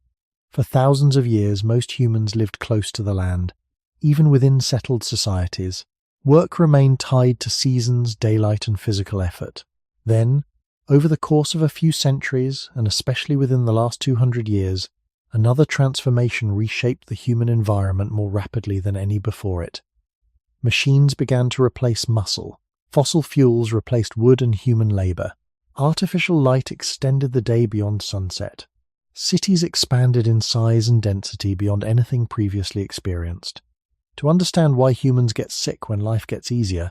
For thousands of years, most humans lived close to the land. Even within settled societies, work remained tied to seasons, daylight, and physical effort. Then, over the course of a few centuries, and especially within the last 200 years, another transformation reshaped the human environment more rapidly than any before it. Machines began to replace muscle. Fossil fuels replaced wood and human labor. Artificial light extended the day beyond sunset. Cities expanded in size and density beyond anything previously experienced. To understand why humans get sick when life gets easier,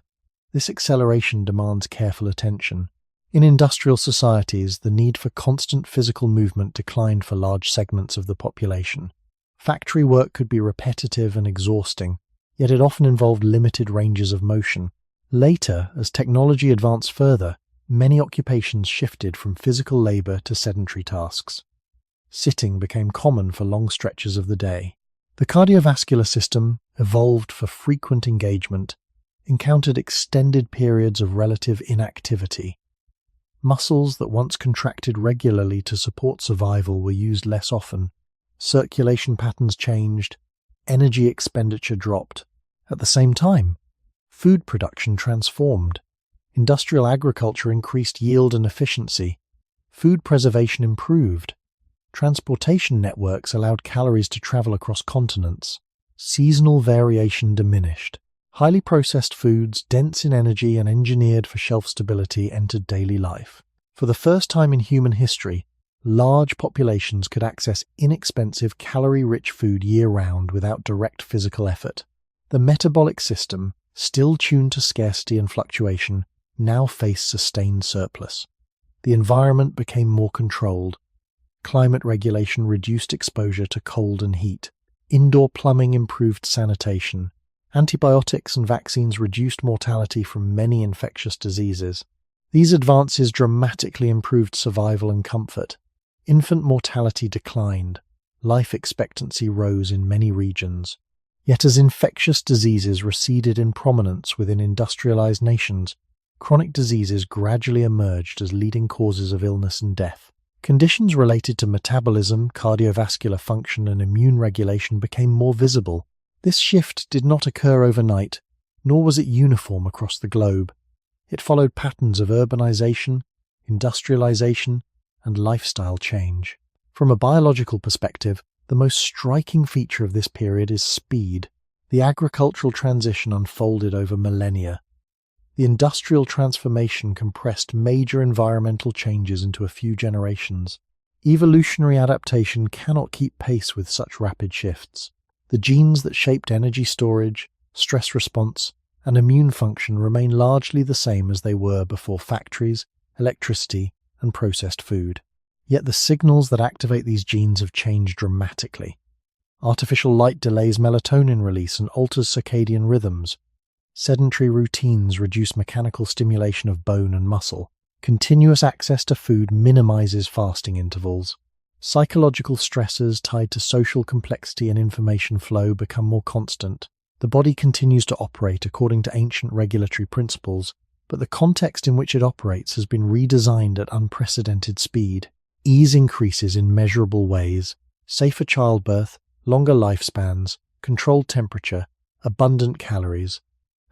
this acceleration demands careful attention. In industrial societies, the need for constant physical movement declined for large segments of the population. Factory work could be repetitive and exhausting, yet it often involved limited ranges of motion. Later, as technology advanced further, many occupations shifted from physical labor to sedentary tasks. Sitting became common for long stretches of the day. The cardiovascular system, evolved for frequent engagement, encountered extended periods of relative inactivity. Muscles that once contracted regularly to support survival were used less often. Circulation patterns changed. Energy expenditure dropped. At the same time, food production transformed. Industrial agriculture increased yield and efficiency. Food preservation improved. Transportation networks allowed calories to travel across continents. Seasonal variation diminished. Highly processed foods, dense in energy and engineered for shelf stability, entered daily life. For the first time in human history, large populations could access inexpensive, calorie-rich food year-round without direct physical effort. The metabolic system, still tuned to scarcity and fluctuation, now faced sustained surplus. The environment became more controlled. Climate regulation reduced exposure to cold and heat. Indoor plumbing improved sanitation. Antibiotics and vaccines reduced mortality from many infectious diseases. These advances dramatically improved survival and comfort. Infant mortality declined. Life expectancy rose in many regions. Yet as infectious diseases receded in prominence within industrialized nations, chronic diseases gradually emerged as leading causes of illness and death. Conditions related to metabolism, cardiovascular function, and immune regulation became more visible. This shift did not occur overnight, nor was it uniform across the globe. It followed patterns of urbanization, industrialization, and lifestyle change. From a biological perspective, the most striking feature of this period is speed. The agricultural transition unfolded over millennia. The industrial transformation compressed major environmental changes into a few generations. Evolutionary adaptation cannot keep pace with such rapid shifts. The genes that shaped energy storage, stress response, and immune function remain largely the same as they were before factories, electricity, and processed food. Yet the signals that activate these genes have changed dramatically. Artificial light delays melatonin release and alters circadian rhythms. Sedentary routines reduce mechanical stimulation of bone and muscle. Continuous access to food minimizes fasting intervals. Psychological stressors tied to social complexity and information flow become more constant. The body continues to operate according to ancient regulatory principles, but the context in which it operates has been redesigned at unprecedented speed. Ease increases in measurable ways: safer childbirth, longer lifespans, controlled temperature, abundant calories.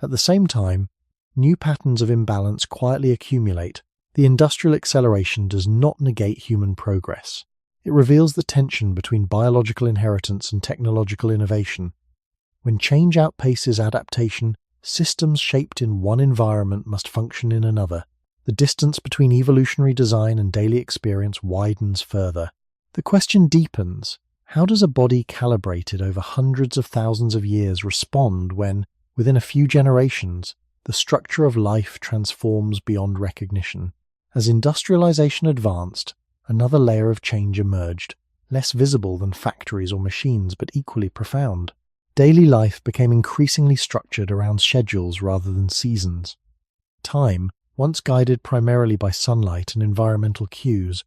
At the same time, new patterns of imbalance quietly accumulate. The industrial acceleration does not negate human progress. It reveals the tension between biological inheritance and technological innovation. When change outpaces adaptation, systems shaped in one environment must function in another. The distance between evolutionary design and daily experience widens further. The question deepens: how does a body calibrated over hundreds of thousands of years respond when, within a few generations, the structure of life transforms beyond recognition? As industrialization advanced, another layer of change emerged, less visible than factories or machines, but equally profound. Daily life became increasingly structured around schedules rather than seasons. Time, once guided primarily by sunlight and environmental cues,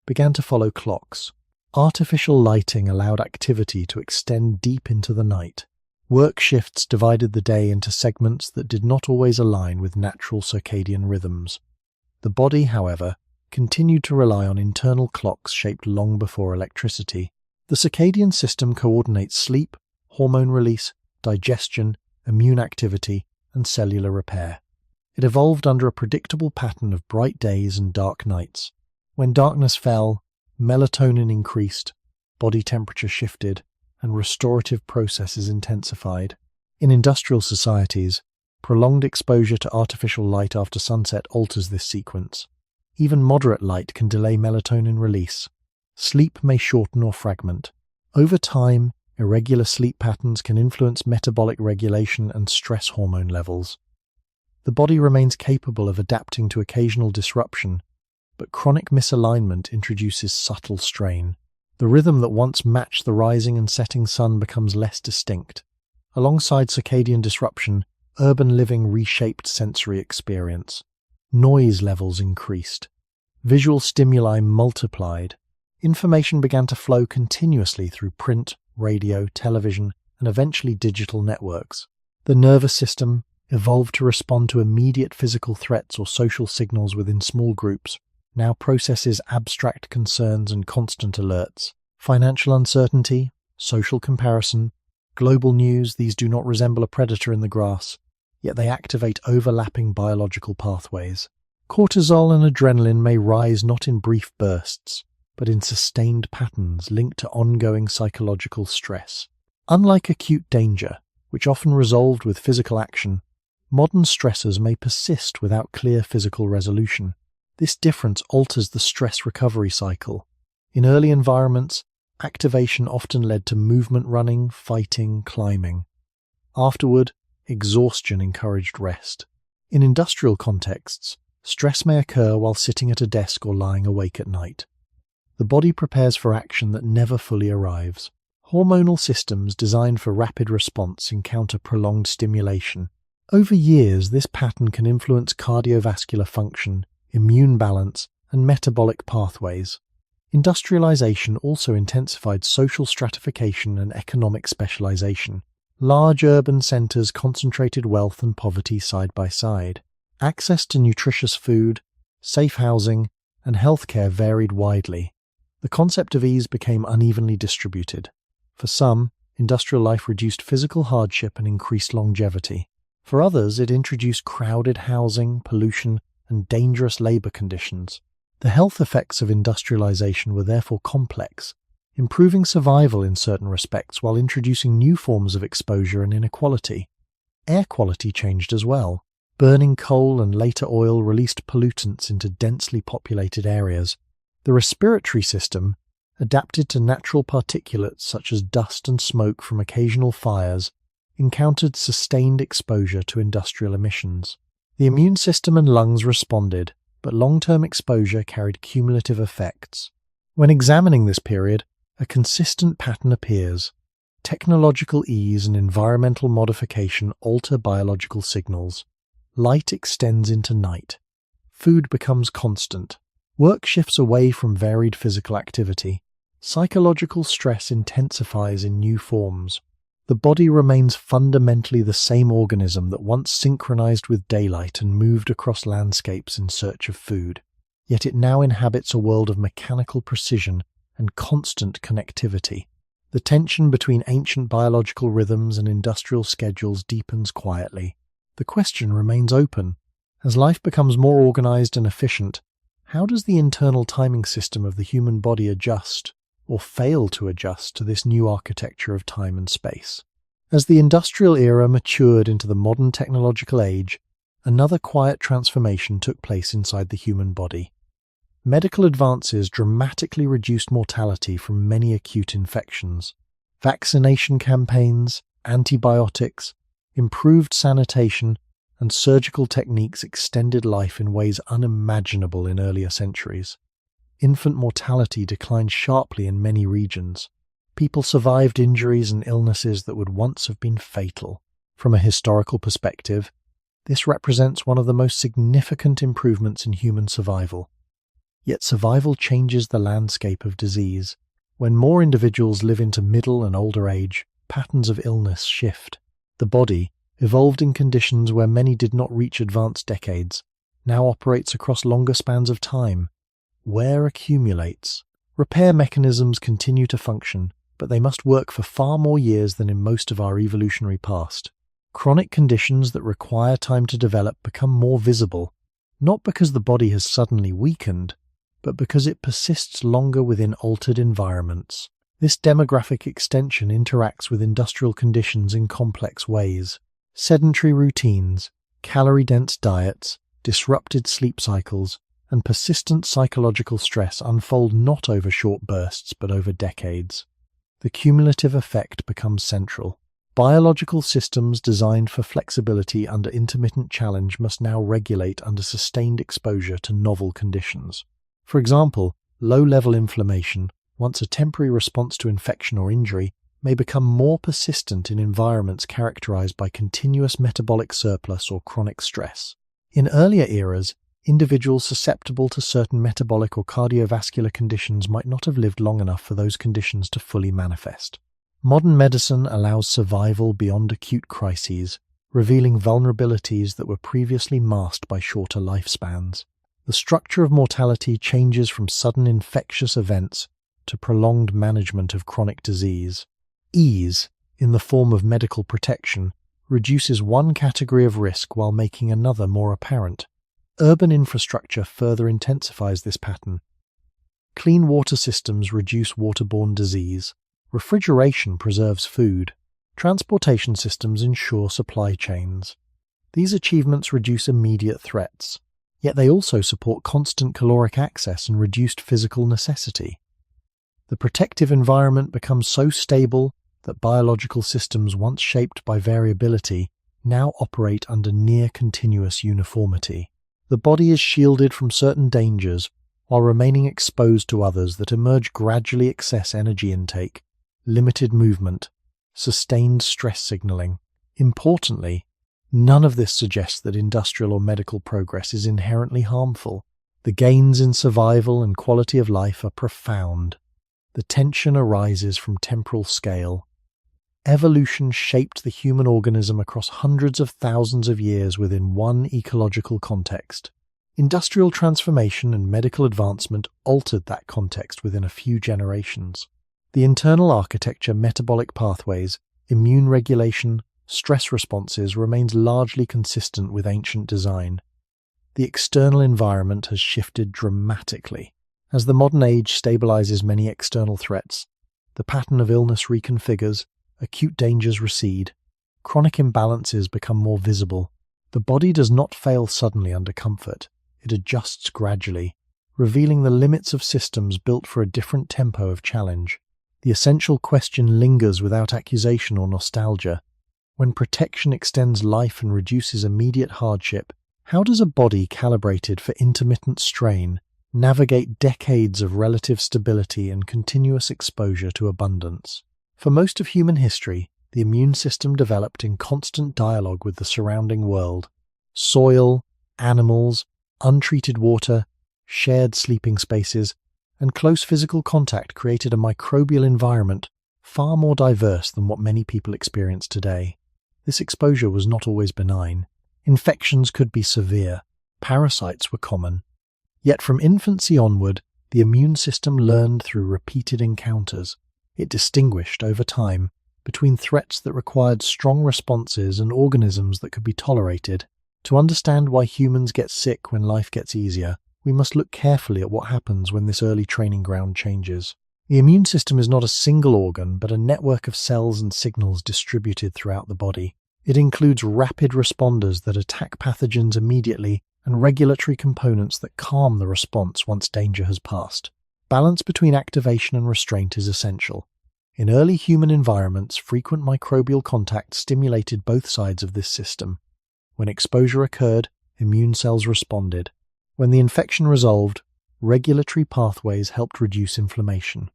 began to follow clocks. Artificial lighting allowed activity to extend deep into the night. Work shifts divided the day into segments that did not always align with natural circadian rhythms. The body, however, continued to rely on internal clocks shaped long before electricity. The circadian system coordinates sleep, hormone release, digestion, immune activity, and cellular repair. It evolved under a predictable pattern of bright days and dark nights. When darkness fell, melatonin increased, body temperature shifted, and restorative processes intensified. In industrial societies, prolonged exposure to artificial light after sunset alters this sequence. Even moderate light can delay melatonin release. Sleep may shorten or fragment. Over time, irregular sleep patterns can influence metabolic regulation and stress hormone levels. The body remains capable of adapting to occasional disruption, but chronic misalignment introduces subtle strain. The rhythm that once matched the rising and setting sun becomes less distinct. Alongside circadian disruption, urban living reshaped sensory experience. Noise levels increased. Visual stimuli multiplied. Information began to flow continuously through print, radio, television, and eventually digital networks. The nervous system evolved to respond to immediate physical threats or social signals within small groups, now processes abstract concerns and constant alerts. Financial uncertainty, social comparison, global news, these do not resemble a predator in the grass, yet they activate overlapping biological pathways. Cortisol and adrenaline may rise not in brief bursts, but in sustained patterns linked to ongoing psychological stress. Unlike acute danger, which often resolved with physical action, modern stressors may persist without clear physical resolution. This difference alters the stress recovery cycle. In early environments, activation often led to movement running, fighting, climbing. Afterward, exhaustion encouraged rest. In industrial contexts, Stress may occur while sitting at a desk or lying awake at night. The body prepares for action that never fully arrives. Hormonal systems designed for rapid response encounter prolonged stimulation. Over years, this pattern can influence cardiovascular function, immune balance, and metabolic pathways. Industrialization also intensified social stratification and economic specialization. Large urban centers concentrated wealth and poverty side by side. Access to nutritious food, safe housing, and healthcare varied widely. The concept of ease became unevenly distributed. For some, industrial life reduced physical hardship and increased longevity. For others, it introduced crowded housing, pollution, and dangerous labor conditions. The health effects of industrialization were therefore complex, improving survival in certain respects while introducing new forms of exposure and inequality. Air quality changed as well. Burning coal and later oil released pollutants into densely populated areas. The respiratory system, adapted to natural particulates such as dust and smoke from occasional fires, encountered sustained exposure to industrial emissions. The immune system and lungs responded, but long-term exposure carried cumulative effects. When examining this period, a consistent pattern appears. Technological ease and environmental modification alter biological signals. Light extends into night. Food becomes constant. Work shifts away from varied physical activity. Psychological stress intensifies in new forms. The body remains fundamentally the same organism that once synchronized with daylight and moved across landscapes in search of food. Yet it now inhabits a world of mechanical precision and constant connectivity. The tension between ancient biological rhythms and industrial schedules deepens quietly. The question remains open. As life becomes more organized and efficient, how does the internal timing system of the human body adjust, or fail to adjust, to this new architecture of time and space? As the industrial era matured into the modern technological age, another quiet transformation took place inside the human body. Medical advances dramatically reduced mortality from many acute infections. Vaccination campaigns, antibiotics, improved sanitation, and surgical techniques extended life in ways unimaginable in earlier centuries. Infant mortality declined sharply in many regions. People survived injuries and illnesses that would once have been fatal. From a historical perspective, this represents one of the most significant improvements in human survival. Yet survival changes the landscape of disease. When more individuals live into middle and older age, patterns of illness shift. The body, evolved in conditions where many did not reach advanced decades, now operates across longer spans of time. Wear accumulates. Repair mechanisms continue to function, but they must work for far more years than in most of our evolutionary past. Chronic conditions that require time to develop become more visible, not because the body has suddenly weakened, but because it persists longer within altered environments. This demographic extension interacts with industrial conditions in complex ways. Sedentary routines, calorie-dense diets, disrupted sleep cycles, and persistent psychological stress unfold not over short bursts but over decades. The cumulative effect becomes central. Biological systems designed for flexibility under intermittent challenge must now regulate under sustained exposure to novel conditions. For example, low-level inflammation, once a temporary response to infection or injury, may become more persistent in environments characterized by continuous metabolic surplus or chronic stress. In earlier eras, individuals susceptible to certain metabolic or cardiovascular conditions might not have lived long enough for those conditions to fully manifest. Modern medicine allows survival beyond acute crises, revealing vulnerabilities that were previously masked by shorter lifespans. The structure of mortality changes from sudden infectious events to prolonged management of chronic disease. Ease, in the form of medical protection, reduces one category of risk while making another more apparent. Urban infrastructure further intensifies this pattern. Clean water systems reduce waterborne disease. Refrigeration preserves food. Transportation systems ensure supply chains. These achievements reduce immediate threats, yet they also support constant caloric access and reduced physical necessity. The protective environment becomes so stable that biological systems once shaped by variability now operate under near-continuous uniformity. The body is shielded from certain dangers while remaining exposed to others that emerge gradually: excess energy intake, limited movement, sustained stress signaling. Importantly, none of this suggests that industrial or medical progress is inherently harmful. The gains in survival and quality of life are profound. The tension arises from temporal scale. Evolution shaped the human organism across hundreds of thousands of years within one ecological context. Industrial transformation and medical advancement altered that context within a few generations. The internal architecture, metabolic pathways, immune regulation, stress responses remains largely consistent with ancient design. The external environment has shifted dramatically. As the modern age stabilizes many external threats, the pattern of illness reconfigures, acute dangers recede, chronic imbalances become more visible. The body does not fail suddenly under comfort. It adjusts gradually, revealing the limits of systems built for a different tempo of challenge. The essential question lingers without accusation or nostalgia. When protection extends life and reduces immediate hardship, how does a body calibrated for intermittent strain navigate decades of relative stability and continuous exposure to abundance? For most of human history, the immune system developed in constant dialogue with the surrounding world. Soil, animals, untreated water, shared sleeping spaces, and close physical contact created a microbial environment far more diverse than what many people experience today. This exposure was not always benign. Infections could be severe. Parasites were common. Yet from infancy onward, the immune system learned through repeated encounters. It distinguished over time between threats that required strong responses and organisms that could be tolerated. To understand why humans get sick when life gets easier, we must look carefully at what happens when this early training ground changes. The immune system is not a single organ, but a network of cells and signals distributed throughout the body. It includes rapid responders that attack pathogens immediately and regulatory components that calm the response once danger has passed. Balance between activation and restraint is essential. In early human environments, frequent microbial contact stimulated both sides of this system. When exposure occurred, immune cells responded. When the infection resolved, regulatory pathways helped reduce inflammation.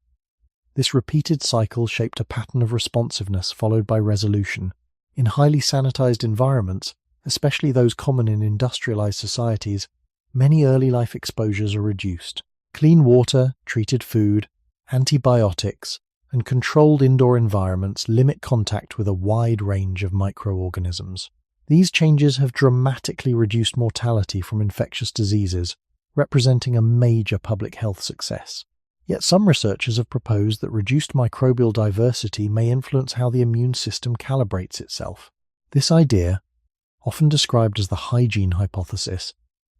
This repeated cycle shaped a pattern of responsiveness followed by resolution. In highly sanitized environments, especially those common in industrialized societies, many early life exposures are reduced. Clean water, treated food, antibiotics, and controlled indoor environments limit contact with a wide range of microorganisms. These changes have dramatically reduced mortality from infectious diseases, representing a major public health success. Yet some researchers have proposed that reduced microbial diversity may influence how the immune system calibrates itself. This idea, often described as the hygiene hypothesis,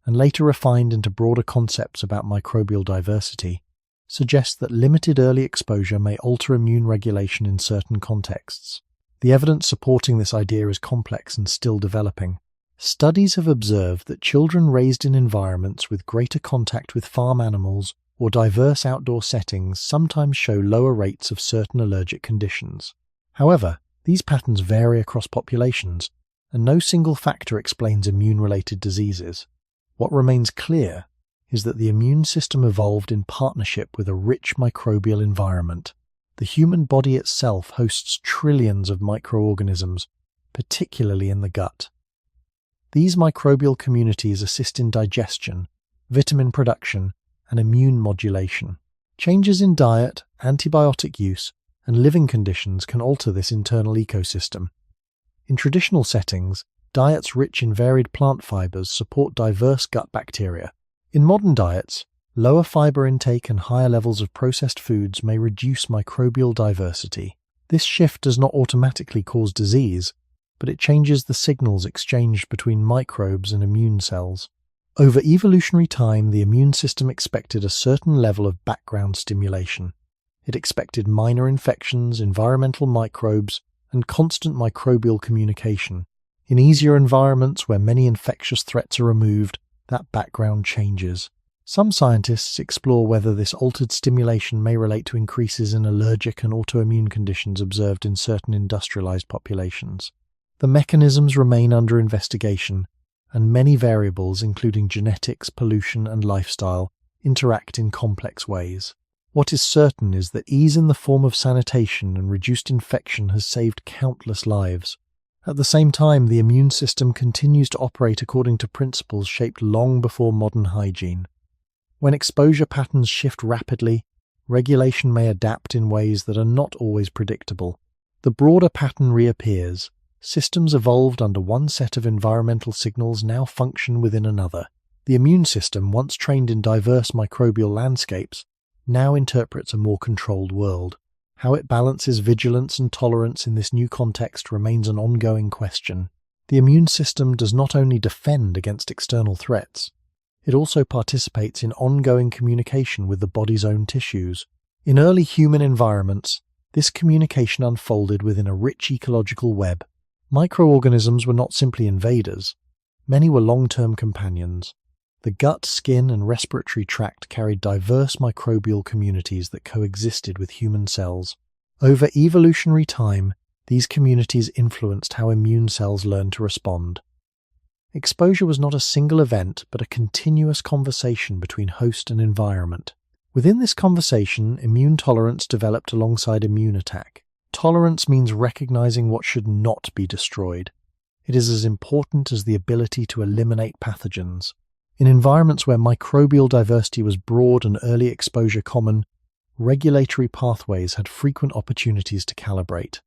and later refined into broader concepts about microbial diversity, suggests that limited early exposure may alter immune regulation in certain contexts. The evidence supporting this idea is complex and still developing. Studies have observed that children raised in environments with greater contact with farm animals or diverse outdoor settings sometimes show lower rates of certain allergic conditions. However, these patterns vary across populations, and no single factor explains immune-related diseases. What remains clear is that the immune system evolved in partnership with a rich microbial environment. The human body itself hosts trillions of microorganisms, particularly in the gut. These microbial communities assist in digestion, vitamin production, and immune modulation. Changes in diet, antibiotic use, and living conditions can alter this internal ecosystem. In traditional settings, diets rich in varied plant fibers support diverse gut bacteria. In modern diets, lower fiber intake and higher levels of processed foods may reduce microbial diversity. This shift does not automatically cause disease, but it changes the signals exchanged between microbes and immune cells. Over evolutionary time, the immune system expected a certain level of background stimulation. It expected minor infections, environmental microbes, and constant microbial communication. In easier environments where many infectious threats are removed, that background changes. Some scientists explore whether this altered stimulation may relate to increases in allergic and autoimmune conditions observed in certain industrialized populations. The mechanisms remain under investigation, and many variables, including genetics, pollution, and lifestyle, interact in complex ways. What is certain is that ease in the form of sanitation and reduced infection has saved countless lives. At the same time, the immune system continues to operate according to principles shaped long before modern hygiene. When exposure patterns shift rapidly, regulation may adapt in ways that are not always predictable. The broader pattern reappears. Systems evolved under one set of environmental signals now function within another. The immune system, once trained in diverse microbial landscapes, now interprets a more controlled world. How it balances vigilance and tolerance in this new context remains an ongoing question. The immune system does not only defend against external threats, it also participates in ongoing communication with the body's own tissues. In early human environments, this communication unfolded within a rich ecological web. Microorganisms were not simply invaders. Many were long-term companions. The gut, skin, and respiratory tract carried diverse microbial communities that coexisted with human cells. Over evolutionary time, these communities influenced how immune cells learned to respond. Exposure was not a single event, but a continuous conversation between host and environment. Within this conversation, immune tolerance developed alongside immune attack. Tolerance means recognizing what should not be destroyed. It is as important as the ability to eliminate pathogens. In environments where microbial diversity was broad and early exposure common, regulatory pathways had frequent opportunities to calibrate.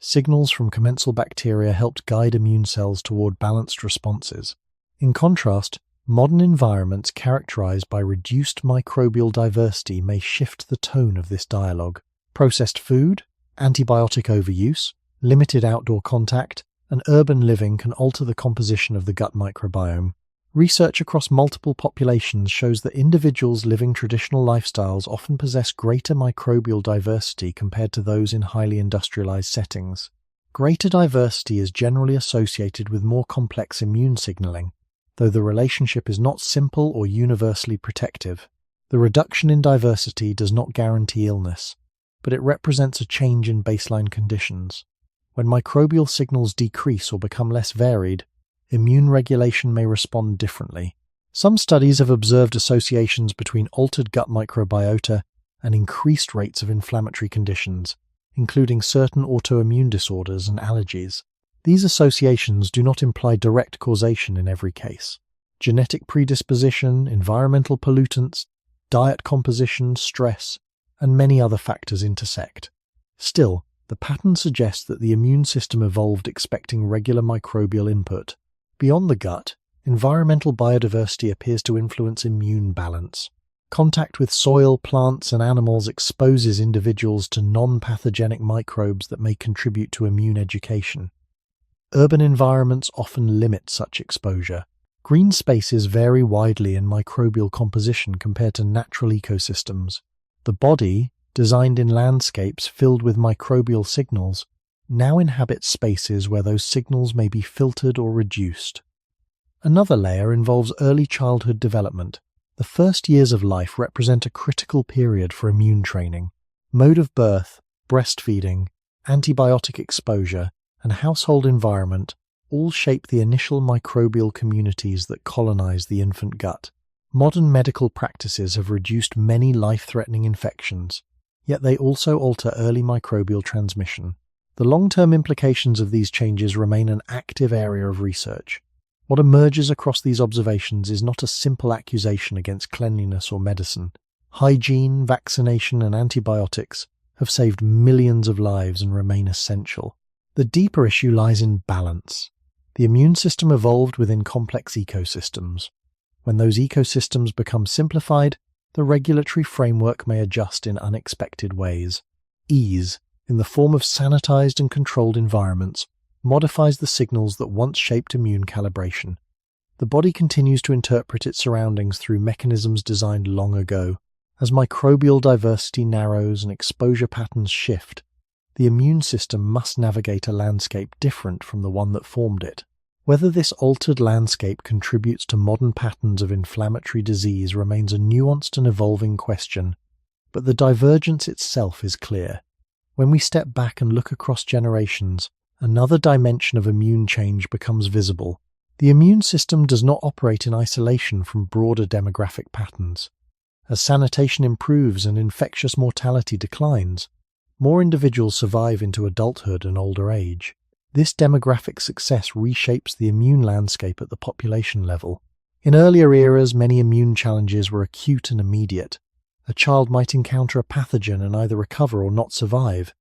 Signals from commensal bacteria helped guide immune cells toward balanced responses. In contrast, modern environments characterized by reduced microbial diversity may shift the tone of this dialogue. Processed food, antibiotic overuse, limited outdoor contact, and urban living can alter the composition of the gut microbiome. Research across multiple populations shows that individuals living traditional lifestyles often possess greater microbial diversity compared to those in highly industrialized settings. Greater diversity is generally associated with more complex immune signaling, though the relationship is not simple or universally protective. The reduction in diversity does not guarantee illness, but it represents a change in baseline conditions. When microbial signals decrease or become less varied, immune regulation may respond differently. Some studies have observed associations between altered gut microbiota and increased rates of inflammatory conditions, including certain autoimmune disorders and allergies. These associations do not imply direct causation in every case. Genetic predisposition, environmental pollutants, diet composition, stress, and many other factors intersect. Still, the pattern suggests that the immune system evolved expecting regular microbial input. Beyond the gut, environmental biodiversity appears to influence immune balance. Contact with soil, plants, and animals exposes individuals to non-pathogenic microbes that may contribute to immune education. Urban environments often limit such exposure. Green spaces vary widely in microbial composition compared to natural ecosystems. The body, designed in landscapes filled with microbial signals, now inhabits spaces where those signals may be filtered or reduced. Another layer involves early childhood development. The first years of life represent a critical period for immune training. Mode of birth, breastfeeding, antibiotic exposure, and household environment all shape the initial microbial communities that colonize the infant gut. Modern medical practices have reduced many life-threatening infections, yet they also alter early microbial transmission. The long-term implications of these changes remain an active area of research. What emerges across these observations is not a simple accusation against cleanliness or medicine. Hygiene, vaccination, and antibiotics have saved millions of lives and remain essential. The deeper issue lies in balance. The immune system evolved within complex ecosystems. When those ecosystems become simplified, the regulatory framework may adjust in unexpected ways. Ease, in the form of sanitized and controlled environments, modifies the signals that once shaped immune calibration. The body continues to interpret its surroundings through mechanisms designed long ago. As microbial diversity narrows and exposure patterns shift, the immune system must navigate a landscape different from the one that formed it. Whether this altered landscape contributes to modern patterns of inflammatory disease remains a nuanced and evolving question, but the divergence itself is clear. When we step back and look across generations, another dimension of immune change becomes visible: The immune system does not operate in isolation from broader demographic patterns. As sanitation improves and infectious mortality declines, more individuals survive into adulthood and older age. This demographic success reshapes the immune landscape at the population level. In earlier eras, many immune challenges were acute and immediate. A child might encounter a pathogen and either recover or not survive.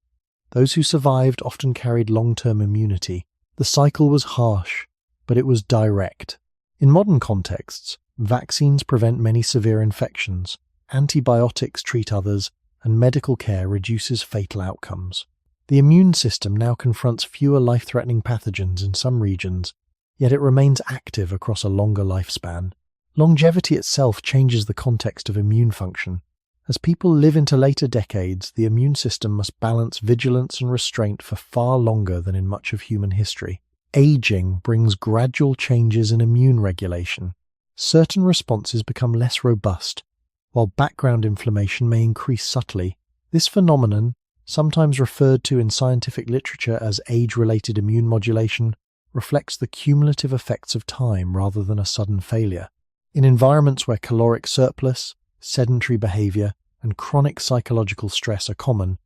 Those who survived often carried long-term immunity. The cycle was harsh, but it was direct. In modern contexts, vaccines prevent many severe infections, antibiotics treat others, and medical care reduces fatal outcomes. The immune system now confronts fewer life-threatening pathogens in some regions, yet it remains active across a longer lifespan. Longevity itself changes the context of immune function. As people live into later decades, the immune system must balance vigilance and restraint for far longer than in much of human history. Aging brings gradual changes in immune regulation. Certain responses become less robust, while background inflammation may increase subtly. This phenomenon, sometimes referred to in scientific literature as age-related immune modulation, reflects the cumulative effects of time rather than a sudden failure. In environments where caloric surplus, sedentary behavior, and chronic psychological stress are common,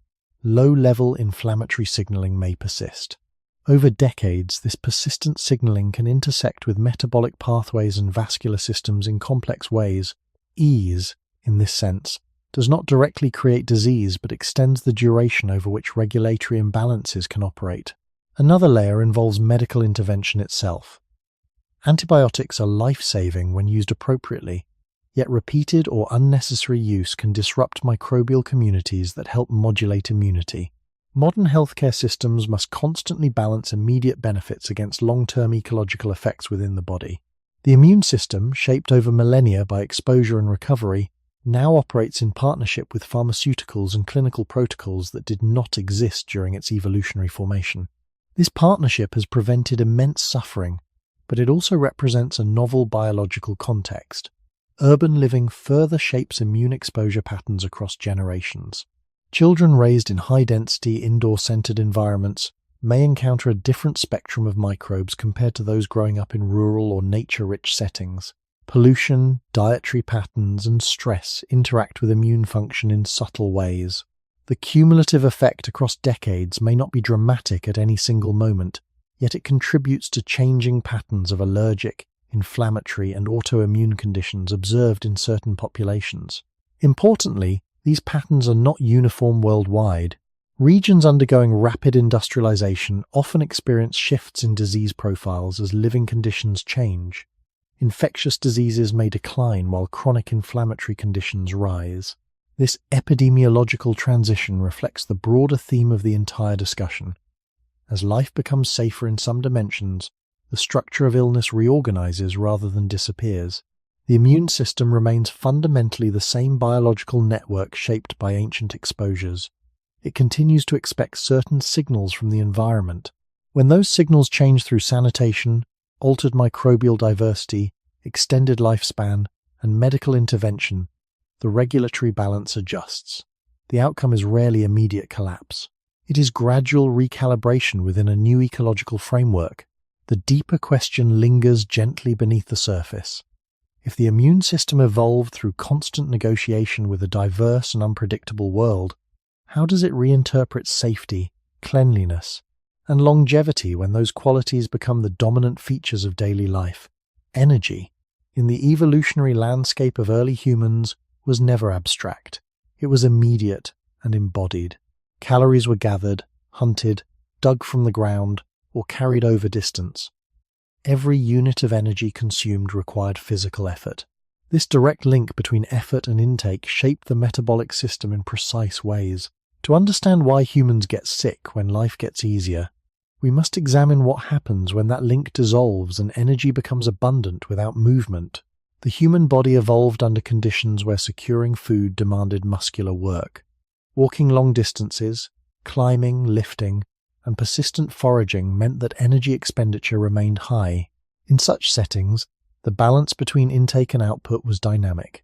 low-level inflammatory signaling may persist. Over decades, this persistent signaling can intersect with metabolic pathways and vascular systems in complex ways. Ease, in this sense, does not directly create disease but extends the duration over which regulatory imbalances can operate. Another layer involves medical intervention itself. Antibiotics are life-saving when used appropriately, yet repeated or unnecessary use can disrupt microbial communities that help modulate immunity. Modern healthcare systems must constantly balance immediate benefits against long-term ecological effects within the body. The immune system, shaped over millennia by exposure and recovery, now operates in partnership with pharmaceuticals and clinical protocols that did not exist during its evolutionary formation. This partnership has prevented immense suffering, but it also represents a novel biological context. Urban living further shapes immune exposure patterns across generations. Children raised in high-density, indoor-centered environments may encounter a different spectrum of microbes compared to those growing up in rural or nature-rich settings. Pollution, dietary patterns, and stress interact with immune function in subtle ways. The cumulative effect across decades may not be dramatic at any single moment, yet it contributes to changing patterns of allergic, inflammatory, and autoimmune conditions observed in certain populations. Importantly, these patterns are not uniform worldwide. Regions undergoing rapid industrialization often experience shifts in disease profiles as living conditions change. Infectious diseases may decline while chronic inflammatory conditions rise. This epidemiological transition reflects the broader theme of the entire discussion. As life becomes safer in some dimensions, the structure of illness reorganizes rather than disappears. The immune system remains fundamentally the same biological network shaped by ancient exposures. It continues to expect certain signals from the environment. When those signals change through sanitation, altered microbial diversity, extended lifespan, and medical intervention, the regulatory balance adjusts. The outcome is rarely immediate collapse. It is gradual recalibration within a new ecological framework. The deeper question lingers gently beneath the surface. If the immune system evolved through constant negotiation with a diverse and unpredictable world, how does it reinterpret safety, cleanliness, and longevity when those qualities become the dominant features of daily life? Energy, in the evolutionary landscape of early humans, was never abstract. It was immediate and embodied. Calories were gathered, hunted, dug from the ground, or carried over distance. Every unit of energy consumed required physical effort. This direct link between effort and intake shaped the metabolic system in precise ways. To understand why humans get sick when life gets easier, we must examine what happens when that link dissolves and energy becomes abundant without movement. The human body evolved under conditions where securing food demanded muscular work. Walking long distances, climbing, lifting, and persistent foraging meant that energy expenditure remained high. In such settings, the balance between intake and output was dynamic.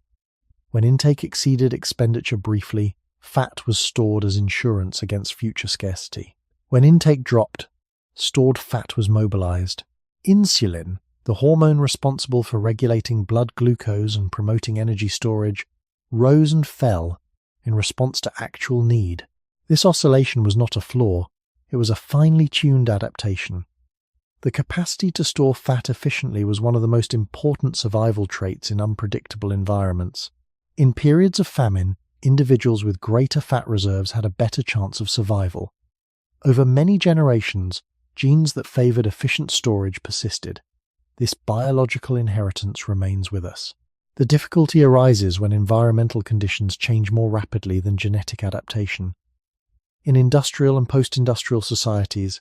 When intake exceeded expenditure briefly, fat was stored as insurance against future scarcity. When intake dropped, stored fat was mobilized. Insulin, The hormone responsible for regulating blood glucose and promoting energy storage rose and fell in response to actual need. This oscillation was not a flaw, it was a finely tuned adaptation. The capacity to store fat efficiently was one of the most important survival traits in unpredictable environments. In periods of famine, individuals with greater fat reserves had a better chance of survival. Over many generations, genes that favored efficient storage persisted. This biological inheritance remains with us. The difficulty arises when environmental conditions change more rapidly than genetic adaptation. In industrial and post-industrial societies,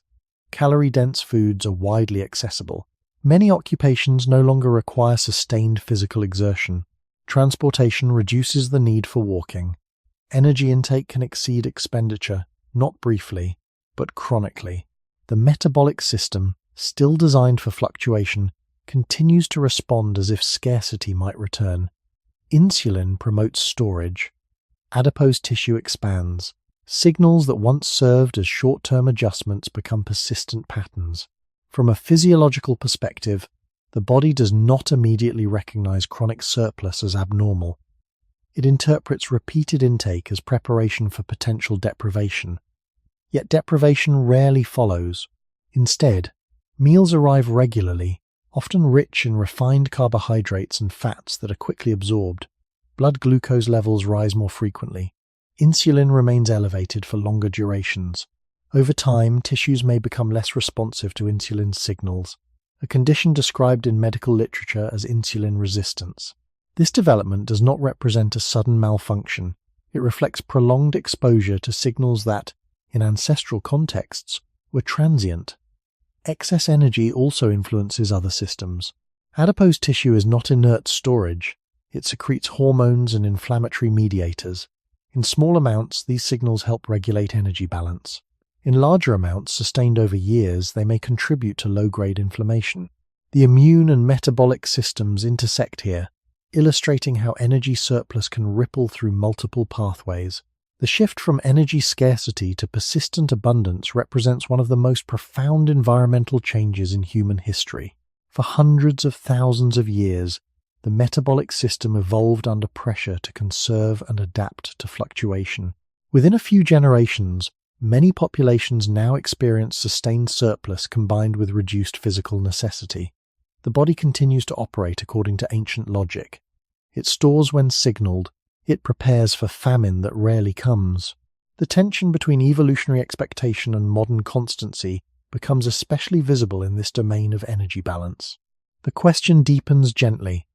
calorie-dense foods are widely accessible. Many occupations no longer require sustained physical exertion. Transportation reduces the need for walking. Energy intake can exceed expenditure, not briefly, but chronically. The metabolic system, still designed for fluctuation, continues to respond as if scarcity might return. Insulin promotes storage. Adipose tissue expands. Signals that once served as short-term adjustments become persistent patterns. From a physiological perspective, the body does not immediately recognize chronic surplus as abnormal. It interprets repeated intake as preparation for potential deprivation. Yet deprivation rarely follows. Instead, meals arrive regularly, often rich in refined carbohydrates and fats that are quickly absorbed. Blood glucose levels rise more frequently. Insulin remains elevated for longer durations. Over time, tissues may become less responsive to insulin signals, a condition described in medical literature as insulin resistance. This development does not represent a sudden malfunction. It reflects prolonged exposure to signals that, in ancestral contexts, were transient. Excess energy also influences other systems. Adipose tissue is not inert storage. It secretes hormones and inflammatory mediators. In small amounts, these signals help regulate energy balance. In larger amounts, sustained over years, they may contribute to low-grade inflammation. The immune and metabolic systems intersect here, illustrating how energy surplus can ripple through multiple pathways. The shift from energy scarcity to persistent abundance represents one of the most profound environmental changes in human history. For hundreds of thousands of years, the metabolic system evolved under pressure to conserve and adapt to fluctuation. Within a few generations, many populations now experience sustained surplus combined with reduced physical necessity. The body continues to operate according to ancient logic. It stores when signaled. It prepares for famine that rarely comes. The tension between evolutionary expectation and modern constancy becomes especially visible in this domain of energy balance. The question deepens gently.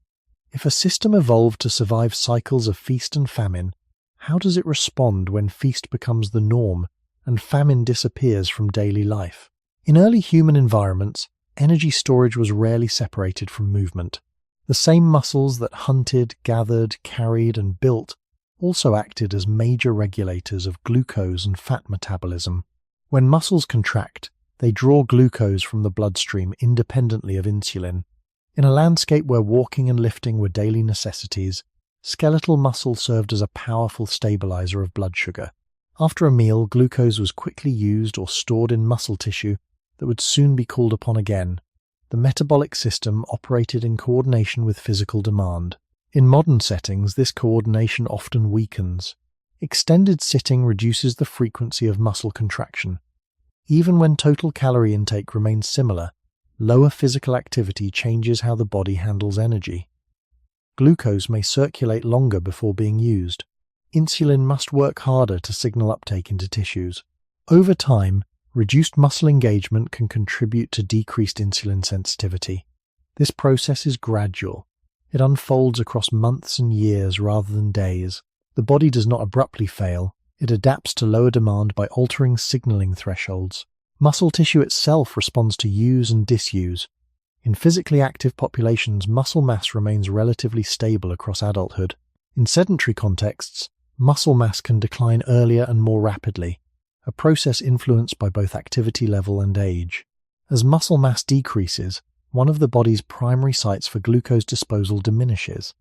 If a system evolved to survive cycles of feast and famine, how does it respond when feast becomes the norm and famine disappears from daily life? In early human environments, energy storage was rarely separated from movement. The same muscles that hunted, gathered, carried, and built also acted as major regulators of glucose and fat metabolism. When muscles contract, they draw glucose from the bloodstream independently of insulin. In a landscape where walking and lifting were daily necessities, skeletal muscle served as a powerful stabilizer of blood sugar. After a meal, glucose was quickly used or stored in muscle tissue that would soon be called upon again. The metabolic system operated in coordination with physical demand. In modern settings, this coordination often weakens. Extended sitting reduces the frequency of muscle contraction. Even when total calorie intake remains similar, lower physical activity changes how the body handles energy. Glucose may circulate longer before being used. Insulin must work harder to signal uptake into tissues. Over time, reduced muscle engagement can contribute to decreased insulin sensitivity. This process is gradual. It unfolds across months and years rather than days. The body does not abruptly fail. It adapts to lower demand by altering signaling thresholds. Muscle tissue itself responds to use and disuse. In physically active populations, muscle mass remains relatively stable across adulthood. In sedentary contexts, muscle mass can decline earlier and more rapidly, a process influenced by both activity level and age. As muscle mass decreases, one of the body's primary sites for glucose disposal diminishes.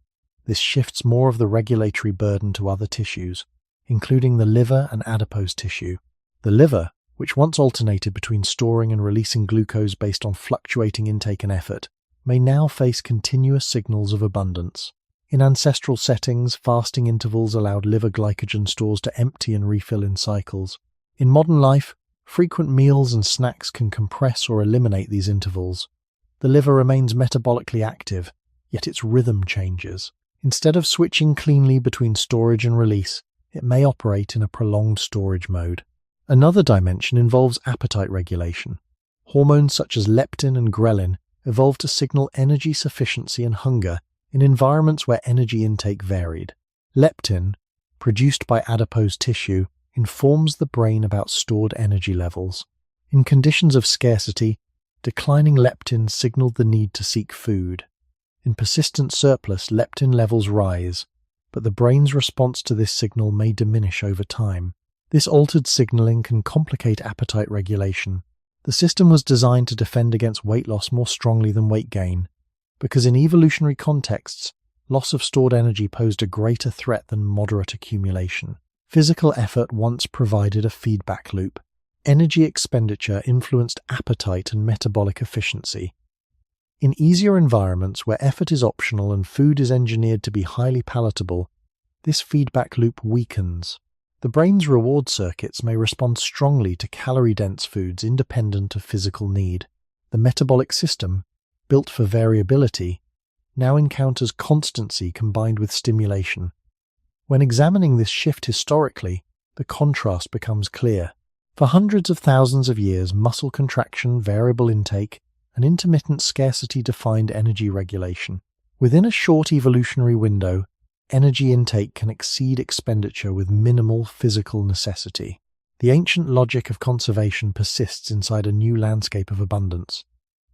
This shifts more of the regulatory burden to other tissues, including the liver and adipose tissue. The liver, which once alternated between storing and releasing glucose based on fluctuating intake and effort, may now face continuous signals of abundance. In ancestral settings, fasting intervals allowed liver glycogen stores to empty and refill in cycles. In modern life, frequent meals and snacks can compress or eliminate these intervals. The liver remains metabolically active, yet its rhythm changes. Instead of switching cleanly between storage and release, it may operate in a prolonged storage mode. Another dimension involves appetite regulation. Hormones such as leptin and ghrelin evolved to signal energy sufficiency and hunger in environments where energy intake varied. Leptin, produced by adipose tissue, informs the brain about stored energy levels. In conditions of scarcity, declining leptin signaled the need to seek food. In persistent surplus, leptin levels rise, but the brain's response to this signal may diminish over time. This altered signaling can complicate appetite regulation. The system was designed to defend against weight loss more strongly than weight gain, because in evolutionary contexts, loss of stored energy posed a greater threat than moderate accumulation. Physical effort once provided a feedback loop. Energy expenditure influenced appetite and metabolic efficiency. In easier environments where effort is optional and food is engineered to be highly palatable, this feedback loop weakens. The brain's reward circuits may respond strongly to calorie-dense foods independent of physical need. The metabolic system, built for variability, now encounters constancy combined with stimulation. When examining this shift historically, the contrast becomes clear. For hundreds of thousands of years, muscle contraction, variable intake, and intermittent scarcity defined energy regulation. Within a short evolutionary window, energy intake can exceed expenditure with minimal physical necessity. The ancient logic of conservation persists inside a new landscape of abundance.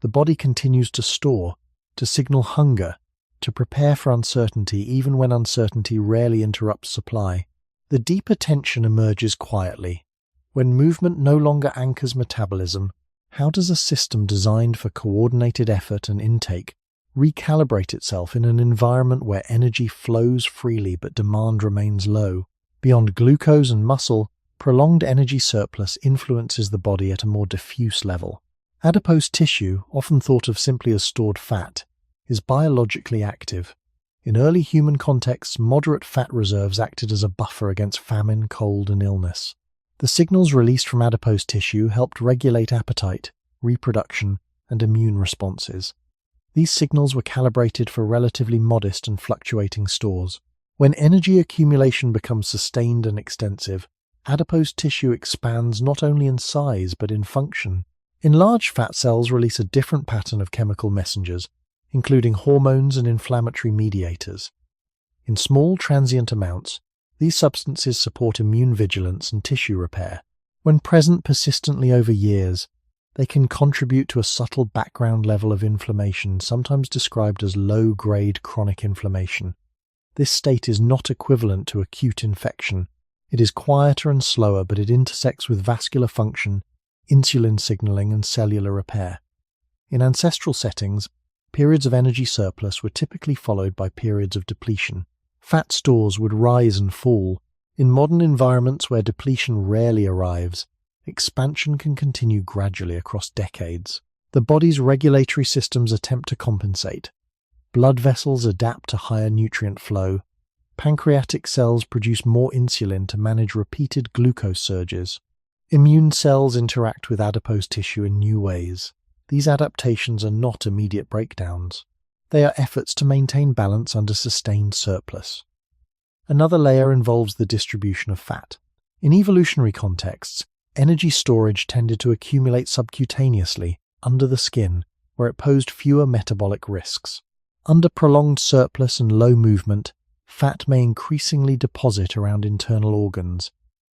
The body continues to store, to signal hunger, to prepare for uncertainty even when uncertainty rarely interrupts supply. The deeper tension emerges quietly. When movement no longer anchors metabolism, how does a system designed for coordinated effort and intake recalibrate itself in an environment where energy flows freely but demand remains low? Beyond glucose and muscle, prolonged energy surplus influences the body at a more diffuse level. Adipose tissue, often thought of simply as stored fat, is biologically active. In early human contexts, moderate fat reserves acted as a buffer against famine, cold, and illness. The signals released from adipose tissue helped regulate appetite, reproduction, and immune responses. These signals were calibrated for relatively modest and fluctuating stores. When energy accumulation becomes sustained and extensive, adipose tissue expands not only in size but in function. Enlarged fat cells release a different pattern of chemical messengers, including hormones and inflammatory mediators. In small, transient amounts, these substances support immune vigilance and tissue repair. When present persistently over years, they can contribute to a subtle background level of inflammation, sometimes described as low-grade chronic inflammation. This state is not equivalent to acute infection. It is quieter and slower, but it intersects with vascular function, insulin signaling, and cellular repair. In ancestral settings, periods of energy surplus were typically followed by periods of depletion. Fat stores would rise and fall. In modern environments where depletion rarely arrives, expansion can continue gradually across decades. The body's regulatory systems attempt to compensate. Blood vessels adapt to higher nutrient flow. Pancreatic cells produce more insulin to manage repeated glucose surges. Immune cells interact with adipose tissue in new ways. These adaptations are not immediate breakdowns. They are efforts to maintain balance under sustained surplus. Another layer involves the distribution of fat. In evolutionary contexts, energy storage tended to accumulate subcutaneously, under the skin, where it posed fewer metabolic risks. Under prolonged surplus and low movement, fat may increasingly deposit around internal organs,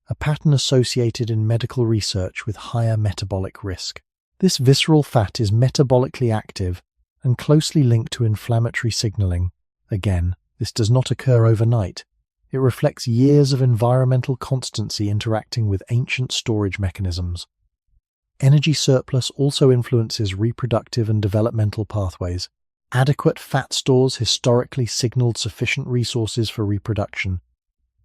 a pattern associated in medical research with higher metabolic risk. This visceral fat is metabolically active and closely linked to inflammatory signaling. Again, this does not occur overnight. It reflects years of environmental constancy interacting with ancient storage mechanisms. Energy surplus also influences reproductive and developmental pathways. Adequate fat stores historically signaled sufficient resources for reproduction.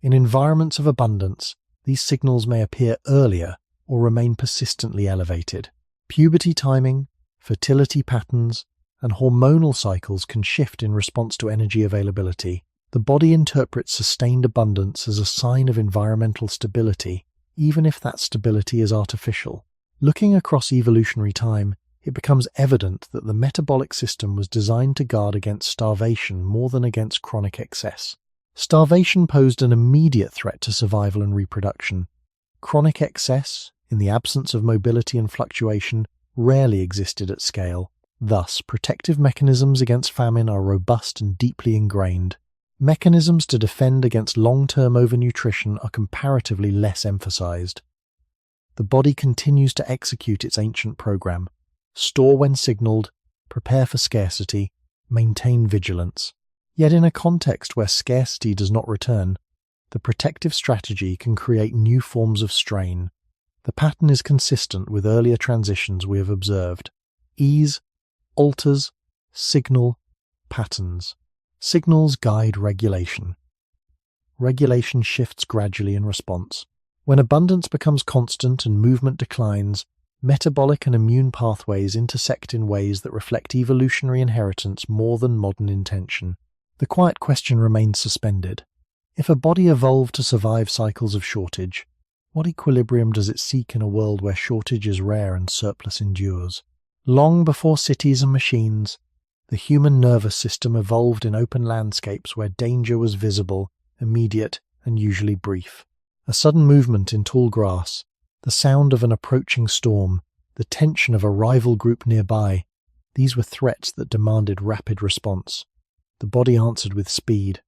In environments of abundance, these signals may appear earlier or remain persistently elevated. Puberty timing, fertility patterns, and hormonal cycles can shift in response to energy availability. The body interprets sustained abundance as a sign of environmental stability, even if that stability is artificial. Looking across evolutionary time, it becomes evident that the metabolic system was designed to guard against starvation more than against chronic excess. Starvation posed an immediate threat to survival and reproduction. Chronic excess, in the absence of mobility and fluctuation, rarely existed at scale. Thus, protective mechanisms against famine are robust and deeply ingrained. Mechanisms to defend against long-term overnutrition are comparatively less emphasized. The body continues to execute its ancient program: store when signaled, prepare for scarcity, maintain vigilance. Yet in a context where scarcity does not return, the protective strategy can create new forms of strain. The pattern is consistent with earlier transitions we have observed: ease, alters, signal, patterns. Signals guide regulation. Regulation shifts gradually in response. When abundance becomes constant and movement declines, metabolic and immune pathways intersect in ways that reflect evolutionary inheritance more than modern intention. The quiet question remains suspended. If a body evolved to survive cycles of shortage, what equilibrium does it seek in a world where shortage is rare and surplus endures? Long before cities and machines, the human nervous system evolved in open landscapes where danger was visible, immediate, and usually brief. A sudden movement in tall grass, the sound of an approaching storm, the tension of a rival group nearby, these were threats that demanded rapid response. The body answered with speed.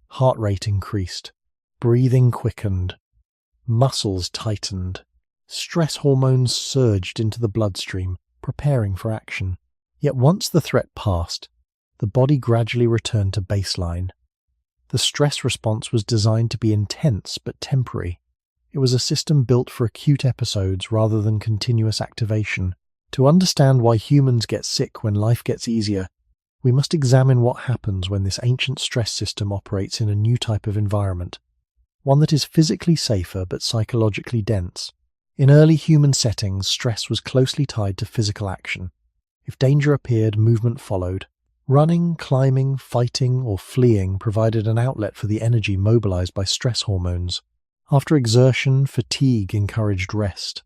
Heart rate increased, breathing quickened, muscles tightened, stress hormones surged into the bloodstream, preparing for action. Yet once the threat passed, the body gradually returned to baseline. The stress response was designed to be intense but temporary. It was a system built for acute episodes rather than continuous activation. To understand why humans get sick when life gets easier, we must examine what happens when this ancient stress system operates in a new type of environment, one that is physically safer but psychologically dense. In early human settings, stress was closely tied to physical action. If danger appeared, movement followed. Running, climbing, fighting, or fleeing provided an outlet for the energy mobilized by stress hormones. After exertion, fatigue encouraged rest.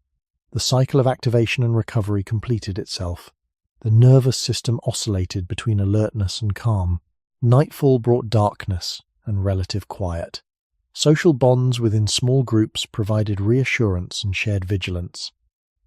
The cycle of activation and recovery completed itself. The nervous system oscillated between alertness and calm. Nightfall brought darkness and relative quiet. Social bonds within small groups provided reassurance and shared vigilance.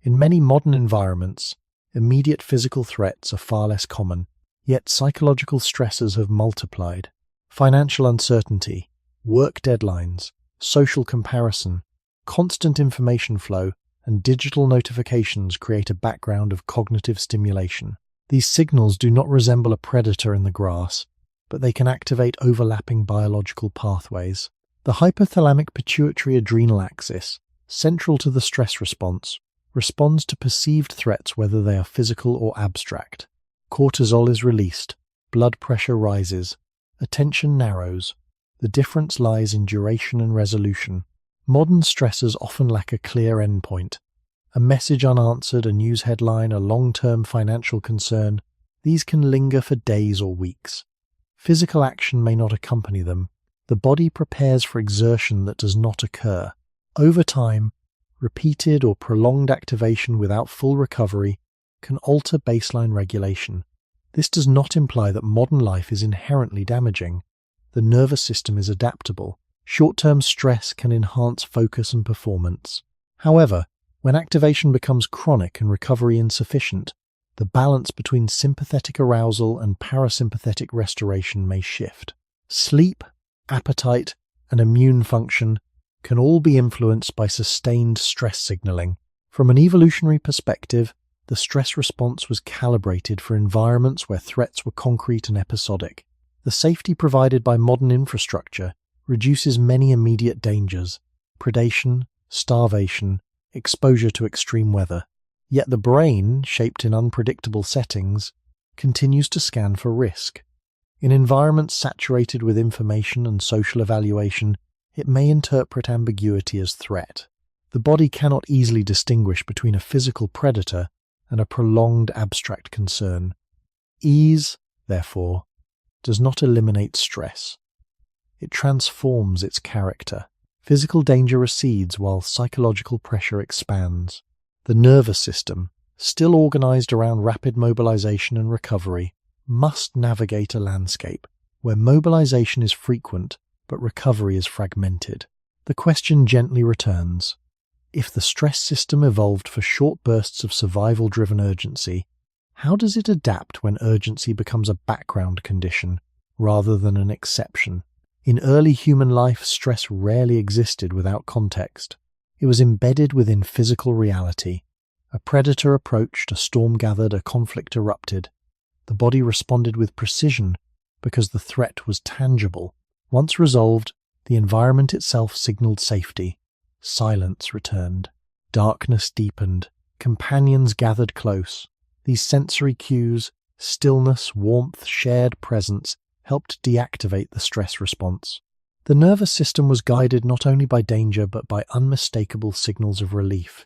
In many modern environments, immediate physical threats are far less common, yet psychological stresses have multiplied. Financial uncertainty, work deadlines, social comparison, constant information flow, and digital notifications create a background of cognitive stimulation. These signals do not resemble a predator in the grass, but they can activate overlapping biological pathways. The hypothalamic pituitary adrenal axis, central to the stress response, responds to perceived threats whether they are physical or abstract. Cortisol is released, blood pressure rises, attention narrows. The difference lies in duration and resolution. Modern stressors often lack a clear endpoint. A message unanswered, a news headline, a long-term financial concern, these can linger for days or weeks. Physical action may not accompany them. The body prepares for exertion that does not occur. Over time, repeated or prolonged activation without full recovery can alter baseline regulation. This does not imply that modern life is inherently damaging. The nervous system is adaptable. Short-term stress can enhance focus and performance. However, when activation becomes chronic and recovery insufficient, the balance between sympathetic arousal and parasympathetic restoration may shift. Sleep, appetite, and immune function can all be influenced by sustained stress signaling. From an evolutionary perspective, the stress response was calibrated for environments where threats were concrete and episodic. The safety provided by modern infrastructure reduces many immediate dangers: predation, starvation, exposure to extreme weather. Yet the brain, shaped in unpredictable settings, continues to scan for risk. In environments saturated with information and social evaluation, it may interpret ambiguity as threat. The body cannot easily distinguish between a physical predator and a prolonged abstract concern. Ease, therefore, does not eliminate stress. It transforms its character. Physical danger recedes while psychological pressure expands. The nervous system, still organized around rapid mobilization and recovery, must navigate a landscape where mobilization is frequent but recovery is fragmented. The question gently returns: if the stress system evolved for short bursts of survival-driven urgency, how does it adapt when urgency becomes a background condition rather than an exception? In early human life, stress rarely existed without context. It was embedded within physical reality. A predator approached, a storm gathered, a conflict erupted. The body responded with precision because the threat was tangible. Once resolved, the environment itself signaled safety. Silence returned. Darkness deepened. Companions gathered close. These sensory cues, stillness, warmth, shared presence, helped deactivate the stress response. The nervous system was guided not only by danger but by unmistakable signals of relief.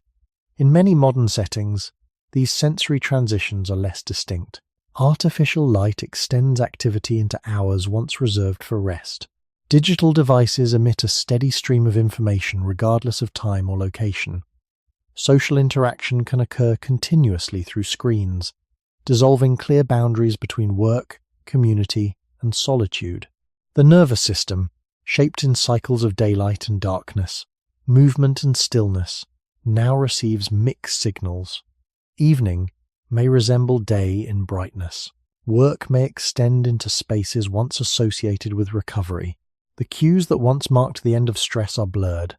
In many modern settings, these sensory transitions are less distinct. Artificial light extends activity into hours once reserved for rest. Digital devices emit a steady stream of information regardless of time or location. Social interaction can occur continuously through screens, dissolving clear boundaries between work, community, and solitude. The nervous system, shaped in cycles of daylight and darkness, movement and stillness, now receives mixed signals. Evening may resemble day in brightness. Work may extend into spaces once associated with recovery. The cues that once marked the end of stress are blurred.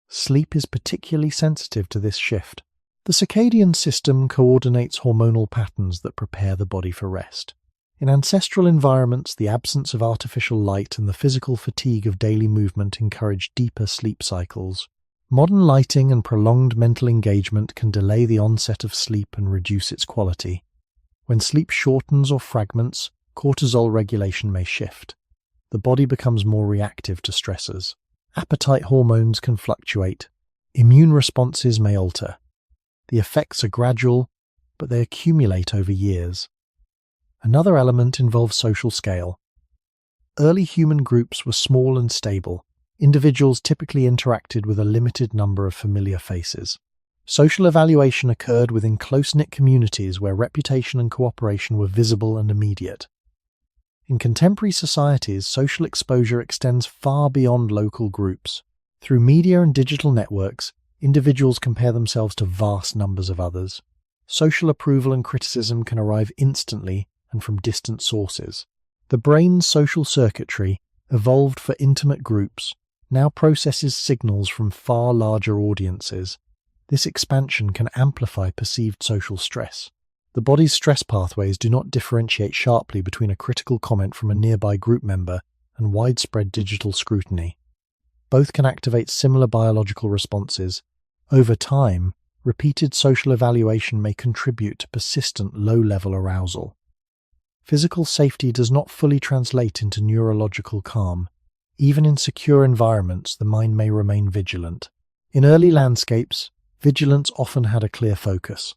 Sleep is particularly sensitive to this shift. The circadian system coordinates hormonal patterns that prepare the body for rest. In ancestral environments, the absence of artificial light and the physical fatigue of daily movement encourage deeper sleep cycles. Modern lighting and prolonged mental engagement can delay the onset of sleep and reduce its quality. When sleep shortens or fragments, cortisol regulation may shift. The body becomes more reactive to stressors. Appetite hormones can fluctuate. Immune responses may alter. The effects are gradual, but they accumulate over years. Another element involves social scale. Early human groups were small and stable. Individuals typically interacted with a limited number of familiar faces. Social evaluation occurred within close-knit communities where reputation and cooperation were visible and immediate. In contemporary societies, social exposure extends far beyond local groups. Through media and digital networks, individuals compare themselves to vast numbers of others. Social approval and criticism can arrive instantly and from distant sources. The brain's social circuitry, evolved for intimate groups, now processes signals from far larger audiences. This expansion can amplify perceived social stress. The body's stress pathways do not differentiate sharply between a critical comment from a nearby group member and widespread digital scrutiny. Both can activate similar biological responses. Over time, repeated social evaluation may contribute to persistent low-level arousal. Physical safety does not fully translate into neurological calm. Even in secure environments, the mind may remain vigilant. In early landscapes, vigilance often had a clear focus.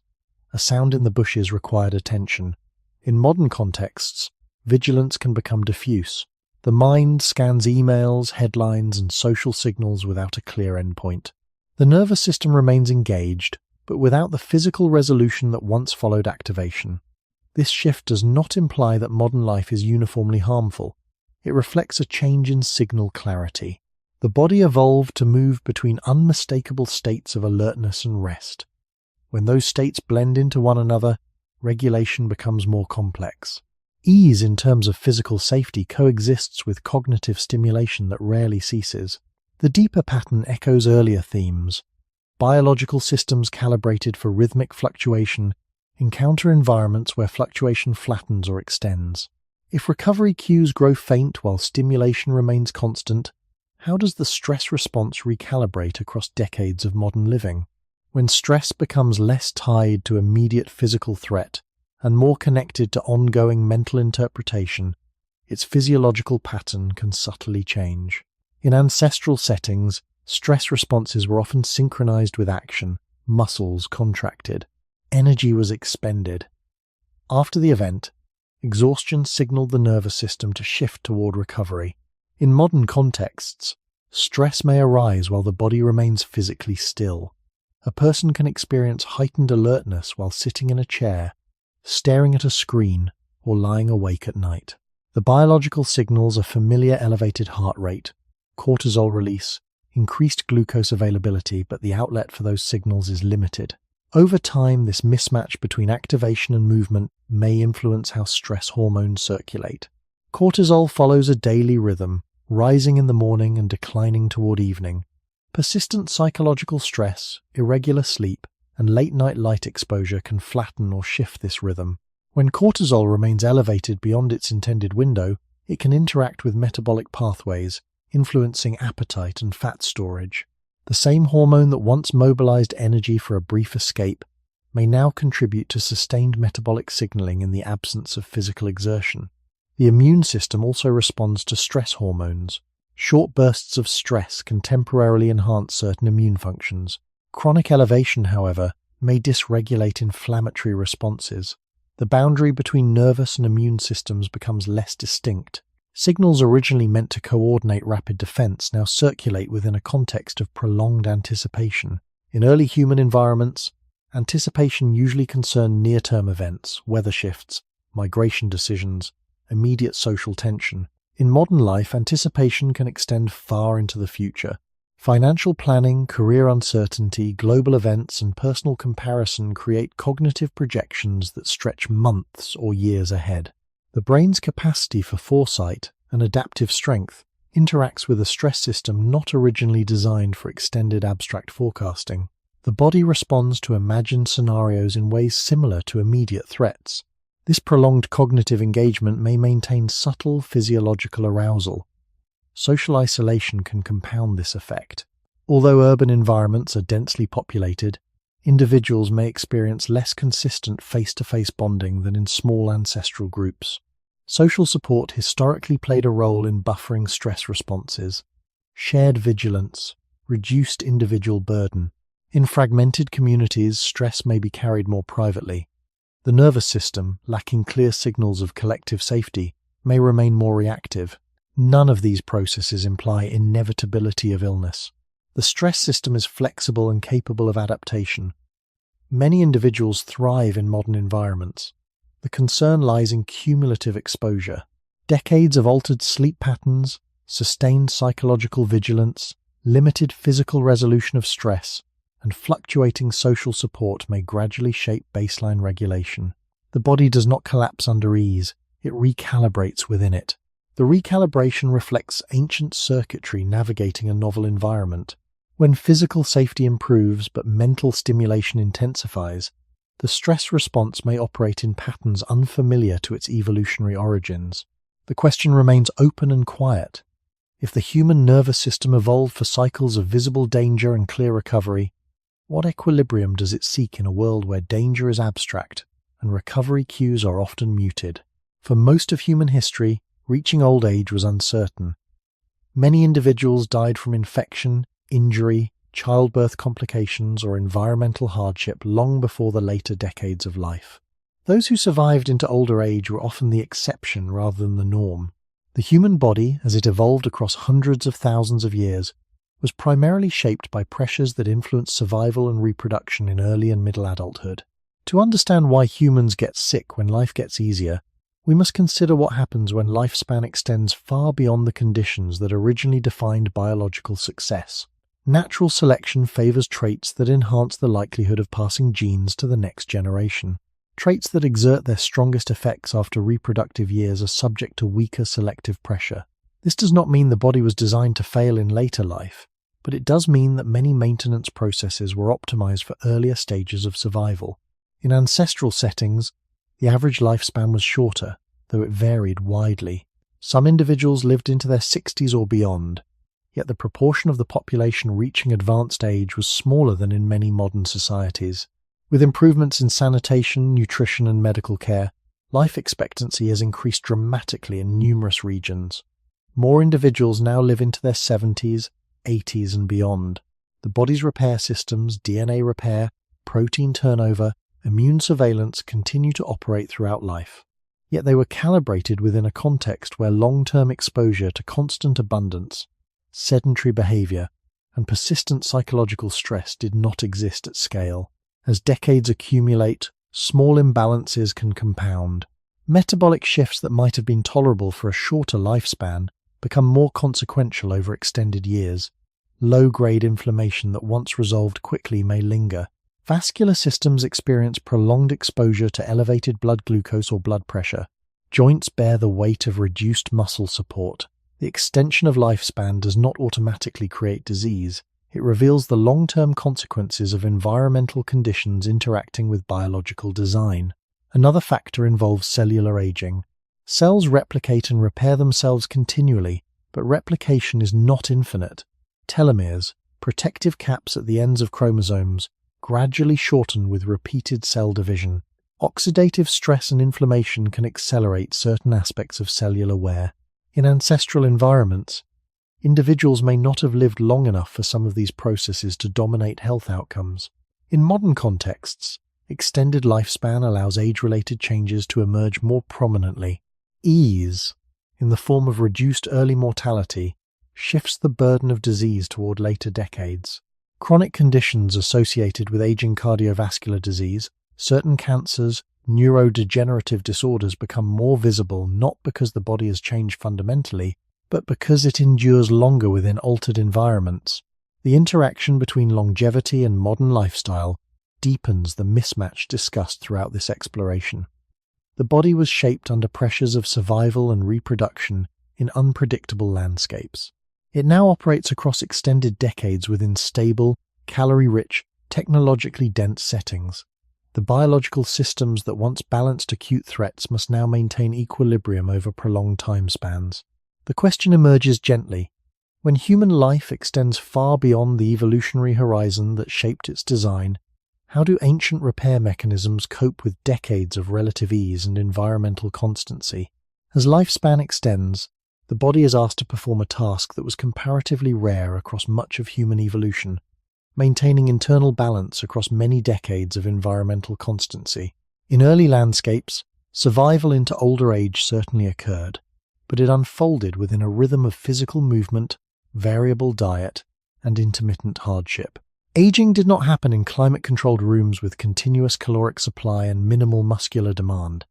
A sound in the bushes required attention. In modern contexts, vigilance can become diffuse. The mind scans emails, headlines, and social signals without a clear endpoint. The nervous system remains engaged, but without the physical resolution that once followed activation. This shift does not imply that modern life is uniformly harmful. It reflects a change in signal clarity. The body evolved to move between unmistakable states of alertness and rest. When those states blend into one another, regulation becomes more complex. Ease in terms of physical safety coexists with cognitive stimulation that rarely ceases. The deeper pattern echoes earlier themes. Biological systems calibrated for rhythmic fluctuation encounter environments where fluctuation flattens or extends. If recovery cues grow faint while stimulation remains constant, how does the stress response recalibrate across decades of modern living? When stress becomes less tied to immediate physical threat and more connected to ongoing mental interpretation, its physiological pattern can subtly change. In ancestral settings, stress responses were often synchronized with action. Muscles contracted. Energy was expended. After the event, exhaustion signaled the nervous system to shift toward recovery. In modern contexts, stress may arise while the body remains physically still. A person can experience heightened alertness while sitting in a chair, staring at a screen, or lying awake at night. The biological signals are familiar elevated heart rate, cortisol release, increased glucose availability, but the outlet for those signals is limited. Over time, this mismatch between activation and movement may influence how stress hormones circulate. Cortisol follows a daily rhythm, rising in the morning and declining toward evening. Persistent psychological stress, irregular sleep, and late-night light exposure can flatten or shift this rhythm. When cortisol remains elevated beyond its intended window, it can interact with metabolic pathways, influencing appetite and fat storage. The same hormone that once mobilized energy for a brief escape may now contribute to sustained metabolic signaling in the absence of physical exertion. The immune system also responds to stress hormones. Short bursts of stress can temporarily enhance certain immune functions. Chronic elevation, however, may dysregulate inflammatory responses. The boundary between nervous and immune systems becomes less distinct. Signals originally meant to coordinate rapid defense now circulate within a context of prolonged anticipation. In early human environments, anticipation usually concerned near-term events, weather shifts, migration decisions, immediate social tension. In modern life, anticipation can extend far into the future. Financial planning, career uncertainty, global events, and personal comparison create cognitive projections that stretch months or years ahead. The brain's capacity for foresight and adaptive strength interacts with a stress system not originally designed for extended abstract forecasting. The body responds to imagined scenarios in ways similar to immediate threats. This prolonged cognitive engagement may maintain subtle physiological arousal. Social isolation can compound this effect. Although urban environments are densely populated, individuals may experience less consistent face-to-face bonding than in small ancestral groups. Social support historically played a role in buffering stress responses. Shared vigilance reduced individual burden. In fragmented communities, stress may be carried more privately. The nervous system, lacking clear signals of collective safety, may remain more reactive. None of these processes imply inevitability of illness. The stress system is flexible and capable of adaptation. Many individuals thrive in modern environments. The concern lies in cumulative exposure. Decades of altered sleep patterns, sustained psychological vigilance, limited physical resolution of stress, and fluctuating social support may gradually shape baseline regulation. The body does not collapse under ease, it recalibrates within it. The recalibration reflects ancient circuitry navigating a novel environment. When physical safety improves but mental stimulation intensifies, the stress response may operate in patterns unfamiliar to its evolutionary origins. The question remains open and quiet. If the human nervous system evolved for cycles of visible danger and clear recovery, what equilibrium does it seek in a world where danger is abstract and recovery cues are often muted? For most of human history, reaching old age was uncertain. Many individuals died from infection, injury, childbirth complications, or environmental hardship long before the later decades of life. Those who survived into older age were often the exception rather than the norm. The human body, as it evolved across hundreds of thousands of years, was primarily shaped by pressures that influenced survival and reproduction in early and middle adulthood. To understand why humans get sick when life gets easier, we must consider what happens when lifespan extends far beyond the conditions that originally defined biological success. Natural selection favors traits that enhance the likelihood of passing genes to the next generation. Traits that exert their strongest effects after reproductive years are subject to weaker selective pressure. This does not mean the body was designed to fail in later life, but it does mean that many maintenance processes were optimized for earlier stages of survival. In ancestral settings, the average lifespan was shorter, though it varied widely. Some individuals lived into their 60s or beyond, yet the proportion of the population reaching advanced age was smaller than in many modern societies. With improvements in sanitation, nutrition, and medical care, life expectancy has increased dramatically in numerous regions. More individuals now live into their 70s, 80s, and beyond. The body's repair systems, DNA repair, protein turnover, immune surveillance continue to operate throughout life. yet they were calibrated within a context where long-term exposure to constant abundance, sedentary behavior, and persistent psychological stress did not exist at scale. As decades accumulate, small imbalances can compound. Metabolic shifts that might have been tolerable for a shorter lifespan become more consequential over extended years. Low-grade inflammation that once resolved quickly may linger. Vascular systems experience prolonged exposure to elevated blood glucose or blood pressure. Joints bear the weight of reduced muscle support. The extension of lifespan does not automatically create disease. It reveals the long-term consequences of environmental conditions interacting with biological design. Another factor involves cellular aging. Cells replicate and repair themselves continually, but replication is not infinite. Telomeres, protective caps at the ends of chromosomes, gradually shorten with repeated cell division. Oxidative stress and inflammation can accelerate certain aspects of cellular wear. In ancestral environments, individuals may not have lived long enough for some of these processes to dominate health outcomes. In modern contexts, extended lifespan allows age-related changes to emerge more prominently. Ease, in the form of reduced early mortality, shifts the burden of disease toward later decades. Chronic conditions associated with aging cardiovascular disease, certain cancers, neurodegenerative disorders become more visible not because the body has changed fundamentally, but because it endures longer within altered environments. The interaction between longevity and modern lifestyle deepens the mismatch discussed throughout this exploration. The body was shaped under pressures of survival and reproduction in unpredictable landscapes. It now operates across extended decades within stable, calorie-rich, technologically dense settings. The biological systems that once balanced acute threats must now maintain equilibrium over prolonged time spans. The question emerges gently. When human life extends far beyond the evolutionary horizon that shaped its design, how do ancient repair mechanisms cope with decades of relative ease and environmental constancy? As lifespan extends, the body is asked to perform a task that was comparatively rare across much of human evolution, maintaining internal balance across many decades of environmental constancy. In early landscapes, survival into older age certainly occurred, but it unfolded within a rhythm of physical movement, variable diet, and intermittent hardship. Aging did not happen in climate-controlled rooms with continuous caloric supply and minimal muscular demand.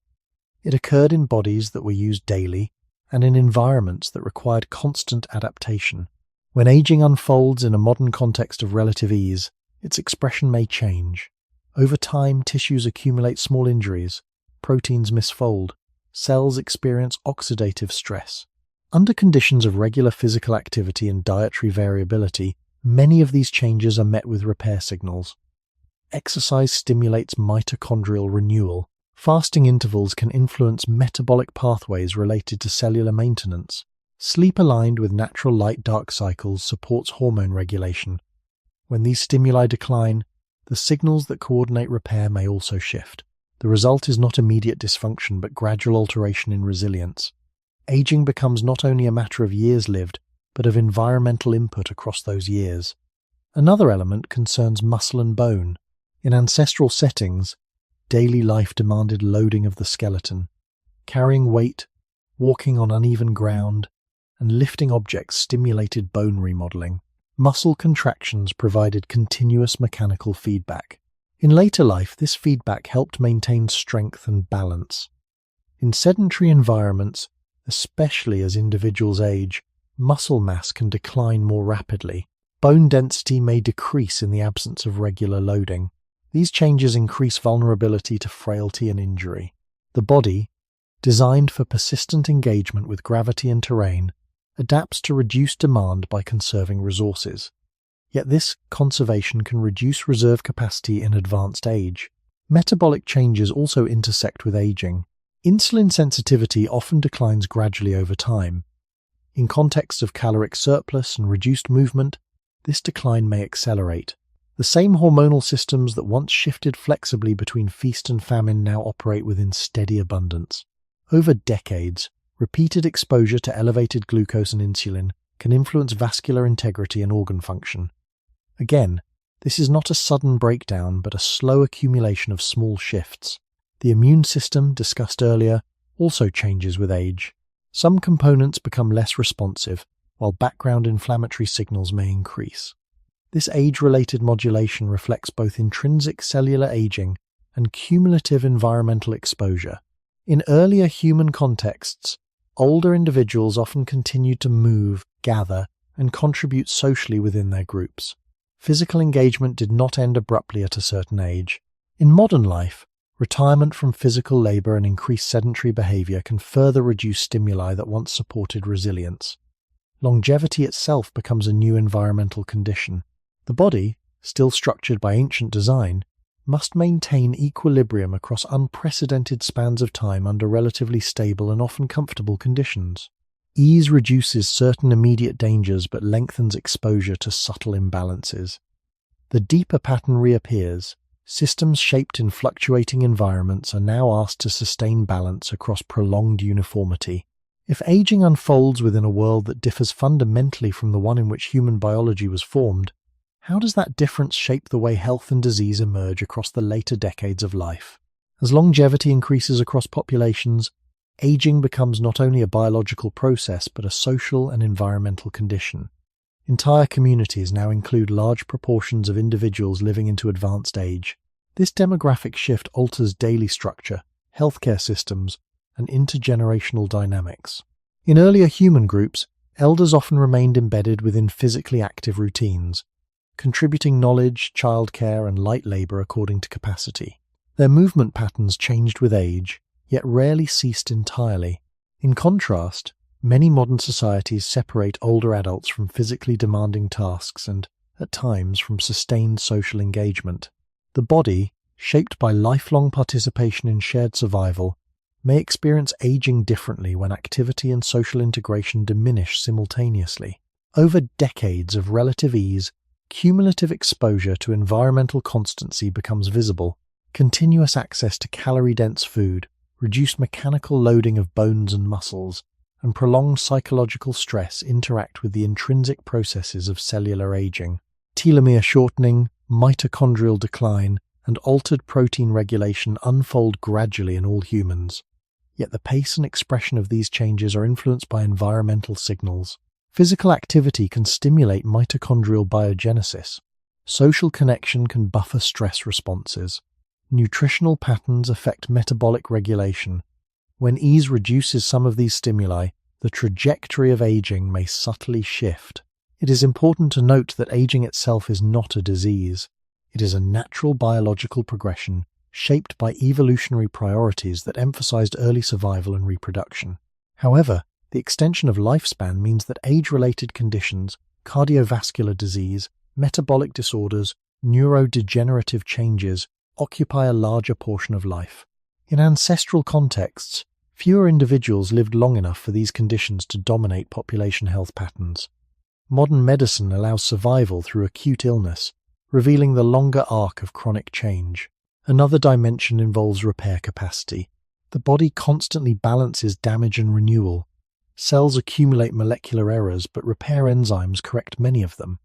It occurred in bodies that were used daily and in environments that required constant adaptation. When aging unfolds in a modern context of relative ease, its expression may change. Over time, tissues accumulate small injuries, proteins misfold, cells experience oxidative stress. Under conditions of regular physical activity and dietary variability, many of these changes are met with repair signals. Exercise stimulates mitochondrial renewal. Fasting intervals can influence metabolic pathways related to cellular maintenance. Sleep aligned with natural light-dark cycles supports hormone regulation. When these stimuli decline, the signals that coordinate repair may also shift. The result is not immediate dysfunction but gradual alteration in resilience. Aging becomes not only a matter of years lived, but of environmental input across those years. Another element concerns muscle and bone. In ancestral settings, daily life demanded loading of the skeleton. Carrying weight, walking on uneven ground, and lifting objects stimulated bone remodeling. Muscle contractions provided continuous mechanical feedback. In later life, this feedback helped maintain strength and balance. In sedentary environments, especially as individuals age, muscle mass can decline more rapidly. Bone density may decrease in the absence of regular loading. These changes increase vulnerability to frailty and injury. The body, designed for persistent engagement with gravity and terrain, adapts to reduced demand by conserving resources. Yet this conservation can reduce reserve capacity in advanced age. Metabolic changes also intersect with aging. Insulin sensitivity often declines gradually over time. In contexts of caloric surplus and reduced movement, this decline may accelerate. The same hormonal systems that once shifted flexibly between feast and famine now operate within steady abundance. Over decades, repeated exposure to elevated glucose and insulin can influence vascular integrity and organ function. Again, this is not a sudden breakdown but a slow accumulation of small shifts. The immune system, discussed earlier, also changes with age. Some components become less responsive, while background inflammatory signals may increase. This age-related modulation reflects both intrinsic cellular aging and cumulative environmental exposure. In earlier human contexts, older individuals often continued to move, gather, and contribute socially within their groups. Physical engagement did not end abruptly at a certain age. In modern life, retirement from physical labor and increased sedentary behavior can further reduce stimuli that once supported resilience. Longevity itself becomes a new environmental condition. The body, still structured by ancient design, must maintain equilibrium across unprecedented spans of time under relatively stable and often comfortable conditions. Ease reduces certain immediate dangers but lengthens exposure to subtle imbalances. The deeper pattern reappears. Systems shaped in fluctuating environments are now asked to sustain balance across prolonged uniformity. If aging unfolds within a world that differs fundamentally from the one in which human biology was formed, how does that difference shape the way health and disease emerge across the later decades of life? As longevity increases across populations, aging becomes not only a biological process but a social and environmental condition. Entire communities now include large proportions of individuals living into advanced age. This demographic shift alters daily structure, healthcare systems, and intergenerational dynamics. In earlier human groups, elders often remained embedded within physically active routines, contributing knowledge, childcare, and light labor according to capacity. Their movement patterns changed with age, yet rarely ceased entirely. In contrast, many modern societies separate older adults from physically demanding tasks and, at times, from sustained social engagement. The body, shaped by lifelong participation in shared survival, may experience aging differently when activity and social integration diminish simultaneously. Over decades of relative ease, cumulative exposure to environmental constancy becomes visible. Continuous access to calorie-dense food, reduced mechanical loading of bones and muscles, and prolonged psychological stress interact with the intrinsic processes of cellular aging. Telomere shortening, mitochondrial decline, and altered protein regulation unfold gradually in all humans. Yet the pace and expression of these changes are influenced by environmental signals. Physical activity can stimulate mitochondrial biogenesis. Social connection can buffer stress responses. Nutritional patterns affect metabolic regulation. When ease reduces some of these stimuli, the trajectory of aging may subtly shift. It is important to note that aging itself is not a disease. It is a natural biological progression shaped by evolutionary priorities that emphasized early survival and reproduction. However, the extension of lifespan means that age-related conditions, cardiovascular disease, metabolic disorders, neurodegenerative changes occupy a larger portion of life. In ancestral contexts, fewer individuals lived long enough for these conditions to dominate population health patterns. Modern medicine allows survival through acute illness, revealing the longer arc of chronic change. Another dimension involves repair capacity. The body constantly balances damage and renewal. Cells accumulate molecular errors, but repair enzymes correct many of them.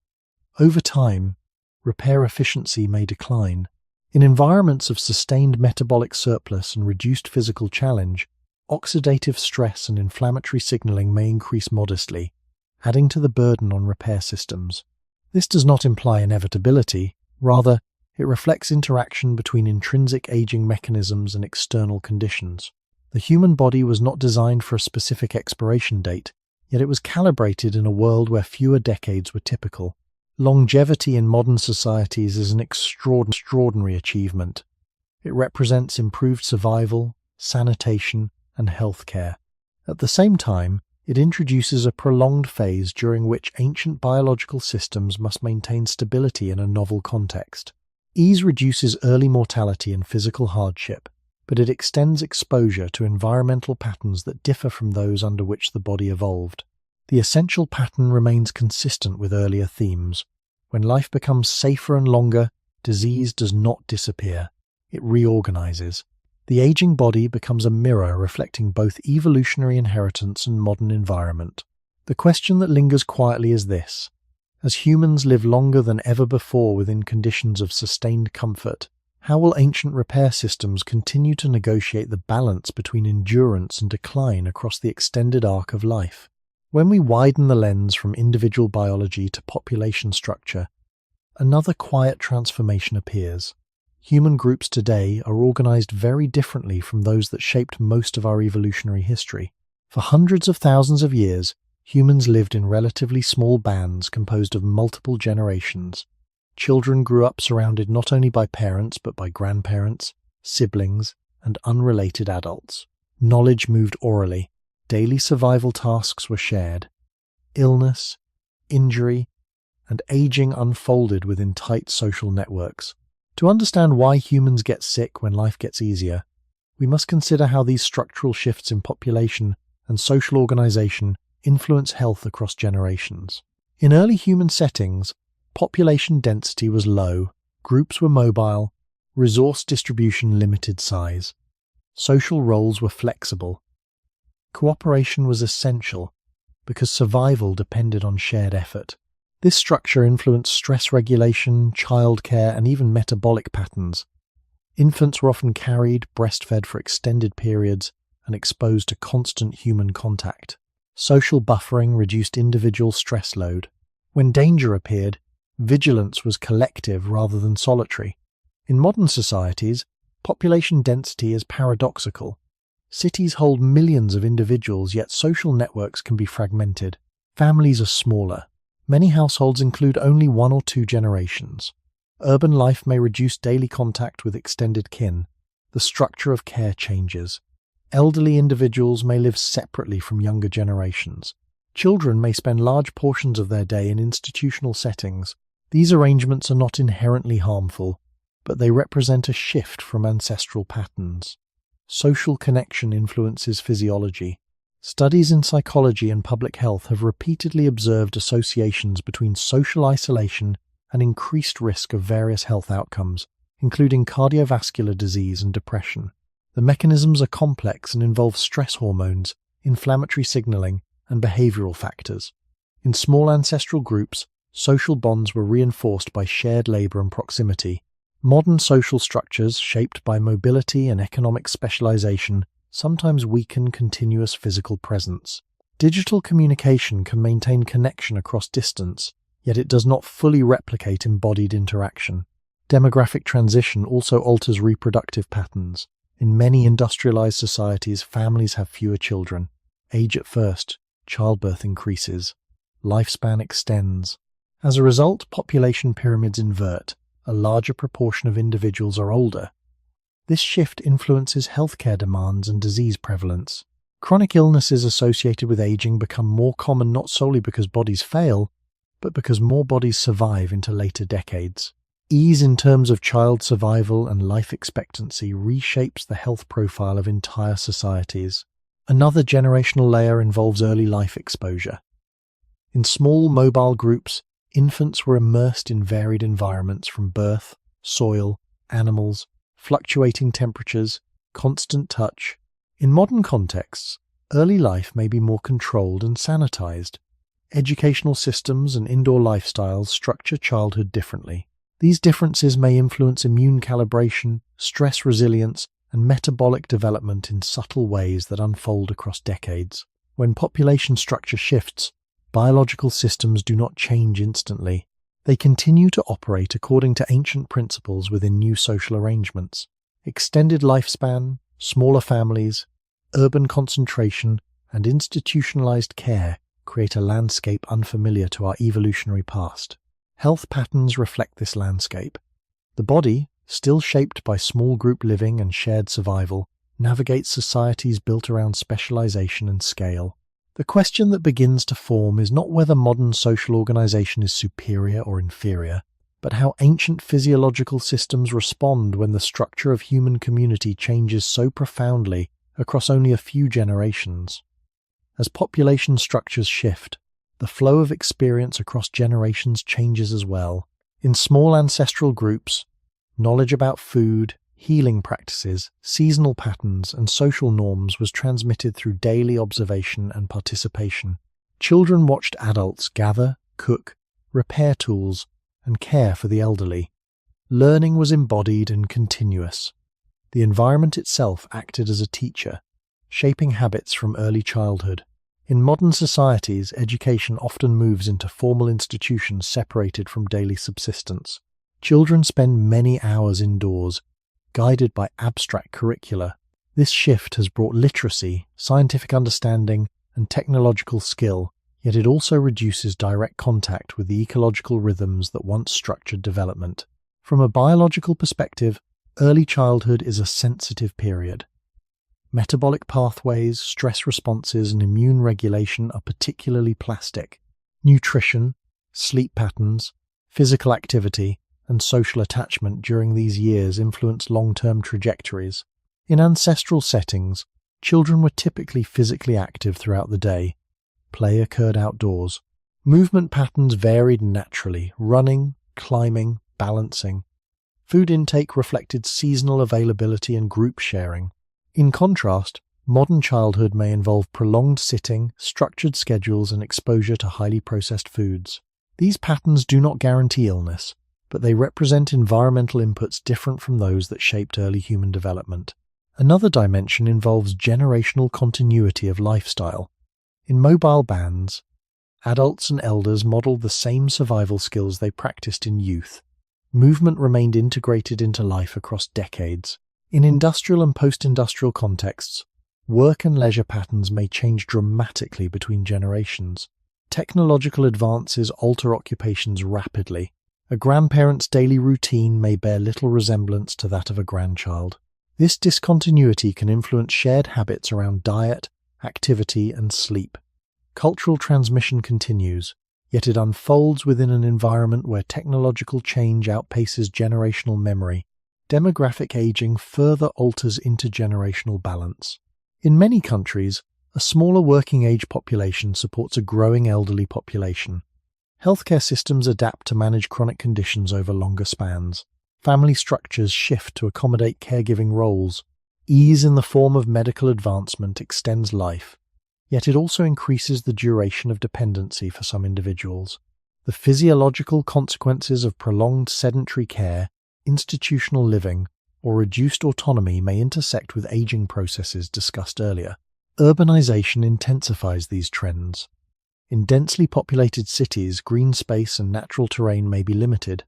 Over time, repair efficiency may decline. In environments of sustained metabolic surplus and reduced physical challenge, oxidative stress and inflammatory signaling may increase modestly, adding to the burden on repair systems. This does not imply inevitability, rather, it reflects interaction between intrinsic aging mechanisms and external conditions. The human body was not designed for a specific expiration date, yet it was calibrated in a world where fewer decades were typical. Longevity in modern societies is an extraordinary achievement. It represents improved survival, sanitation, and healthcare. At the same time, it introduces a prolonged phase during which ancient biological systems must maintain stability in a novel context. Ease reduces early mortality and physical hardship, but it extends exposure to environmental patterns that differ from those under which the body evolved. The essential pattern remains consistent with earlier themes. When life becomes safer and longer, disease does not disappear. It reorganizes. The aging body becomes a mirror reflecting both evolutionary inheritance and modern environment. The question that lingers quietly is this: as humans live longer than ever before within conditions of sustained comfort, How will ancient repair systems continue to negotiate the balance between endurance and decline across the extended arc of life? When we widen the lens from individual biology to population structure, another quiet transformation appears. Human groups today are organized very differently from those that shaped most of our evolutionary history. For hundreds of thousands of years, humans lived in relatively small bands composed of multiple generations. Children grew up surrounded not only by parents but by grandparents, siblings, and unrelated adults. Knowledge moved orally. Daily survival tasks were shared. Illness, injury, and aging unfolded within tight social networks. To understand why humans get sick when life gets easier, we must consider how these structural shifts in population and social organization influence health across generations. In early human settings, population density was low, groups were mobile, resource distribution limited size. Social roles were flexible. Cooperation was essential because survival depended on shared effort. This structure influenced stress regulation, childcare, and even metabolic patterns. Infants were often carried, breastfed for extended periods, and exposed to constant human contact. Social buffering reduced individual stress load. When danger appeared, vigilance was collective rather than solitary. In modern societies, population density is paradoxical. Cities hold millions of individuals, yet social networks can be fragmented. Families are smaller. Many households include only 1 or 2 generations. Urban life may reduce daily contact with extended kin. The structure of care changes. Elderly individuals may live separately from younger generations. Children may spend large portions of their day in institutional settings. These arrangements are not inherently harmful, but they represent a shift from ancestral patterns. Social connection influences physiology. Studies in psychology and public health have repeatedly observed associations between social isolation and increased risk of various health outcomes, including cardiovascular disease and depression. The mechanisms are complex and involve stress hormones, inflammatory signaling, and behavioral factors. In small ancestral groups, social bonds were reinforced by shared labor and proximity. Modern social structures, shaped by mobility and economic specialization, sometimes weaken continuous physical presence. Digital communication can maintain connection across distance, yet it does not fully replicate embodied interaction. Demographic transition also alters reproductive patterns. In many industrialized societies, families have fewer children. Age at first, childbirth increases. Lifespan extends. As a result, population pyramids invert. A larger proportion of individuals are older. This shift influences healthcare demands and disease prevalence. Chronic illnesses associated with aging become more common not solely because bodies fail, but because more bodies survive into later decades. Ease in terms of child survival and life expectancy reshapes the health profile of entire societies. Another generational layer involves early life exposure. In small, mobile groups, infants were immersed in varied environments from birth, soil, animals, fluctuating temperatures, constant touch. In modern contexts, early life may be more controlled and sanitized. Educational systems and indoor lifestyles structure childhood differently. These differences may influence immune calibration, stress resilience, and metabolic development in subtle ways that unfold across decades. When population structure shifts, biological systems do not change instantly. They continue to operate according to ancient principles within new social arrangements. Extended lifespan, smaller families, urban concentration, and institutionalized care create a landscape unfamiliar to our evolutionary past. Health patterns reflect this landscape. The body, still shaped by small group living and shared survival, navigates societies built around specialization and scale. The question that begins to form is not whether modern social organization is superior or inferior, but how ancient physiological systems respond when the structure of human community changes so profoundly across only a few generations. As population structures shift, the flow of experience across generations changes as well. In small ancestral groups, knowledge about food, healing practices, seasonal patterns, and social norms was transmitted through daily observation and participation. Children watched adults gather, cook, repair tools, and care for the elderly. Learning was embodied and continuous. The environment itself acted as a teacher, shaping habits from early childhood. In modern societies, education often moves into formal institutions separated from daily subsistence. Children spend many hours indoors, guided by abstract curricula. This shift has brought literacy, scientific understanding, and technological skill, yet it also reduces direct contact with the ecological rhythms that once structured development. From a biological perspective, early childhood is a sensitive period. Metabolic pathways, stress responses, and immune regulation are particularly plastic. Nutrition, sleep patterns, physical activity, and social attachment during these years influence long-term trajectories. In ancestral settings, children were typically physically active throughout the day. Play occurred outdoors. Movement patterns varied naturally, running, climbing, balancing. Food intake reflected seasonal availability and group sharing. In contrast, modern childhood may involve prolonged sitting, structured schedules, and exposure to highly processed foods. These patterns do not guarantee illness, but they represent environmental inputs different from those that shaped early human development. Another dimension involves generational continuity of lifestyle. In mobile bands, adults and elders modeled the same survival skills they practiced in youth. Movement remained integrated into life across decades. In industrial and post-industrial contexts, work and leisure patterns may change dramatically between generations. Technological advances alter occupations rapidly. A grandparent's daily routine may bear little resemblance to that of a grandchild. This discontinuity can influence shared habits around diet, activity, and sleep. Cultural transmission continues, yet it unfolds within an environment where technological change outpaces generational memory. Demographic aging further alters intergenerational balance. In many countries, a smaller working-age population supports a growing elderly population. Healthcare systems adapt to manage chronic conditions over longer spans. Family structures shift to accommodate caregiving roles. Ease in the form of medical advancement extends life, yet it also increases the duration of dependency for some individuals. The physiological consequences of prolonged sedentary care, institutional living, or reduced autonomy may intersect with aging processes discussed earlier. Urbanization intensifies these trends. In densely populated cities, green space and natural terrain may be limited.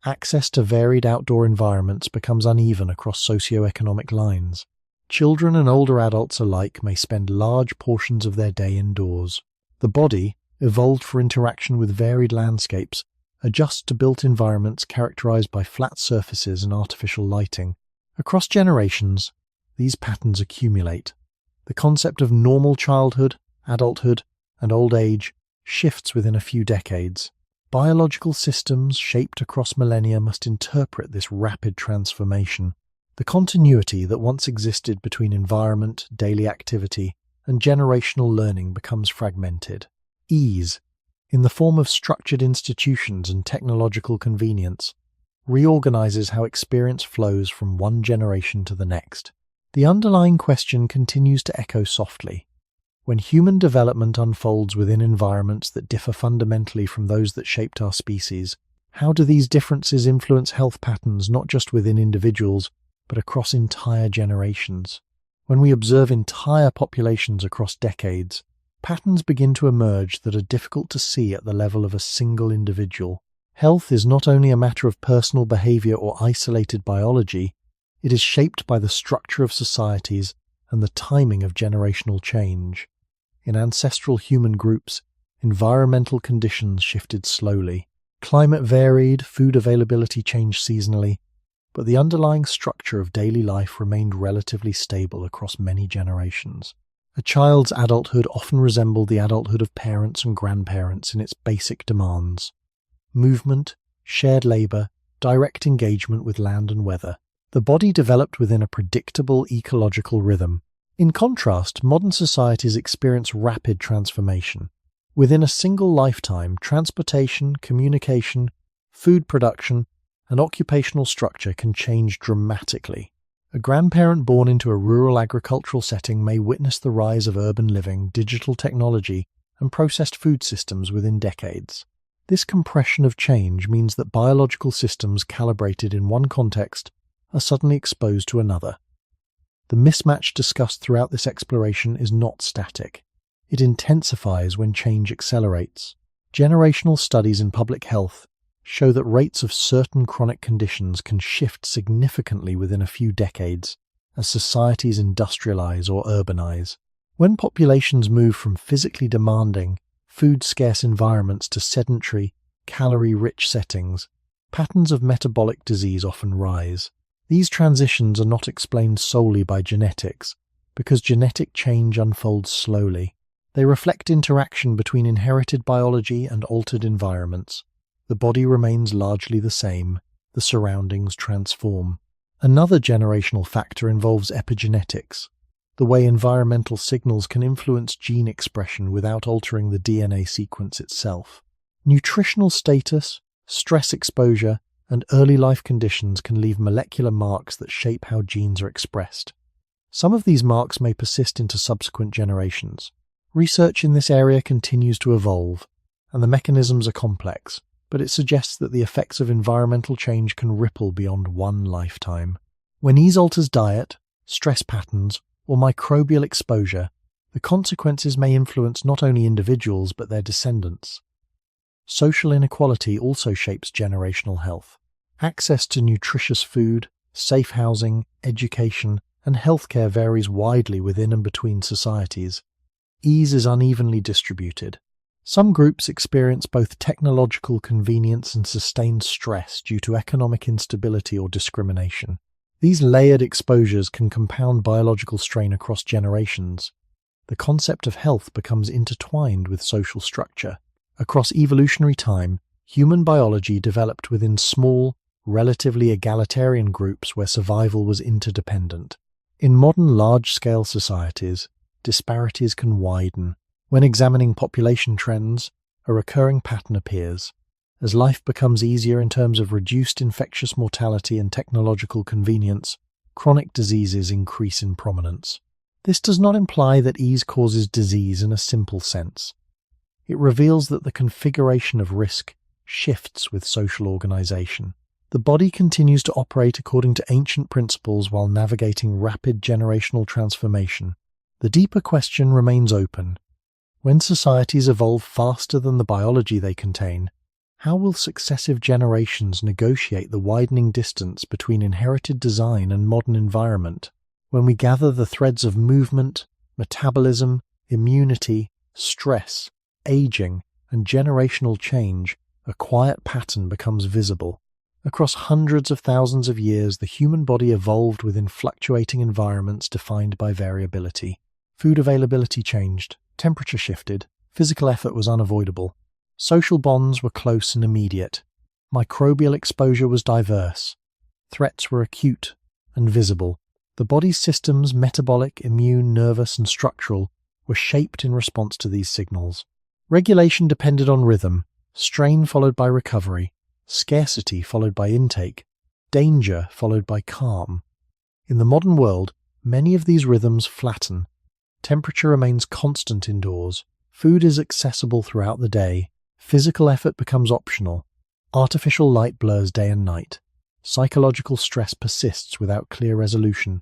Access to varied outdoor environments becomes uneven across socioeconomic lines. Children and older adults alike may spend large portions of their day indoors. The body, evolved for interaction with varied landscapes, adjusts to built environments characterized by flat surfaces and artificial lighting. Across generations, these patterns accumulate. The concept of normal childhood, adulthood, and old age shifts within a few decades. Biological systems shaped across millennia must interpret this rapid transformation. The continuity that once existed between environment, daily activity, and generational learning becomes fragmented. Ease, in the form of structured institutions and technological convenience, reorganizes how experience flows from one generation to the next. The underlying question continues to echo softly. When human development unfolds within environments that differ fundamentally from those that shaped our species, how do these differences influence health patterns not just within individuals, but across entire generations? When we observe entire populations across decades, patterns begin to emerge that are difficult to see at the level of a single individual. Health is not only a matter of personal behavior or isolated biology, it is shaped by the structure of societies and the timing of generational change. In ancestral human groups, environmental conditions shifted slowly. Climate varied, food availability changed seasonally, but the underlying structure of daily life remained relatively stable across many generations. A child's adulthood often resembled the adulthood of parents and grandparents in its basic demands. Movement, shared labor, direct engagement with land and weather. The body developed within a predictable ecological rhythm. In contrast, modern societies experience rapid transformation. Within a single lifetime, transportation, communication, food production, and occupational structure can change dramatically. A grandparent born into a rural agricultural setting may witness the rise of urban living, digital technology, and processed food systems within decades. This compression of change means that biological systems calibrated in one context are suddenly exposed to another. The mismatch discussed throughout this exploration is not static. It intensifies when change accelerates. Generational studies in public health show that rates of certain chronic conditions can shift significantly within a few decades as societies industrialize or urbanize. When populations move from physically demanding, food-scarce environments to sedentary, calorie-rich settings, patterns of metabolic disease often rise. These transitions are not explained solely by genetics, because genetic change unfolds slowly. They reflect interaction between inherited biology and altered environments. The body remains largely the same, the surroundings transform. Another generational factor involves epigenetics, the way environmental signals can influence gene expression without altering the DNA sequence itself. Nutritional status, stress exposure, and early life conditions can leave molecular marks that shape how genes are expressed. Some of these marks may persist into subsequent generations. Research in this area continues to evolve, and the mechanisms are complex, but it suggests that the effects of environmental change can ripple beyond one lifetime. When ease alters diet, stress patterns, or microbial exposure, the consequences may influence not only individuals but their descendants. Social inequality also shapes generational health. Access to nutritious food, safe housing, education, and healthcare varies widely within and between societies. Ease is unevenly distributed. Some groups experience both technological convenience and sustained stress due to economic instability or discrimination. These layered exposures can compound biological strain across generations. The concept of health becomes intertwined with social structure. Across evolutionary time, human biology developed within small, relatively egalitarian groups where survival was interdependent. In modern large-scale societies, disparities can widen. When examining population trends, a recurring pattern appears. As life becomes easier in terms of reduced infectious mortality and technological convenience, chronic diseases increase in prominence. This does not imply that ease causes disease in a simple sense. It reveals that the configuration of risk shifts with social organization. The body continues to operate according to ancient principles while navigating rapid generational transformation. The deeper question remains open. When societies evolve faster than the biology they contain, how will successive generations negotiate the widening distance between inherited design and modern environment? When we gather the threads of movement, metabolism, immunity, stress, aging, and generational change, a quiet pattern becomes visible. Across hundreds of thousands of years, the human body evolved within fluctuating environments defined by variability. Food availability changed, temperature shifted, physical effort was unavoidable. Social bonds were close and immediate. Microbial exposure was diverse. Threats were acute and visible. The body's systems, metabolic, immune, nervous, and structural, were shaped in response to these signals. Regulation depended on rhythm, strain followed by recovery, scarcity followed by intake, danger followed by calm. In the modern world, many of these rhythms flatten. Temperature remains constant indoors. Food is accessible throughout the day. Physical effort becomes optional. Artificial light blurs day and night. Psychological stress persists without clear resolution.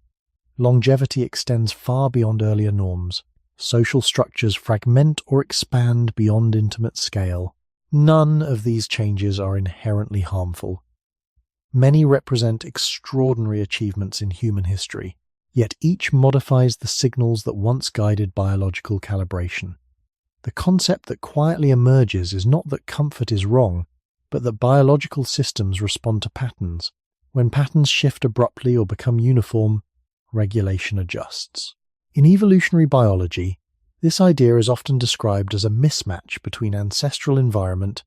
Longevity extends far beyond earlier norms. Social structures fragment or expand beyond intimate scale. None of these changes are inherently harmful. Many represent extraordinary achievements in human history, yet each modifies the signals that once guided biological calibration. The concept that quietly emerges is not that comfort is wrong, but that biological systems respond to patterns. When patterns shift abruptly or become uniform, regulation adjusts. In evolutionary biology, this idea is often described as a mismatch between ancestral environment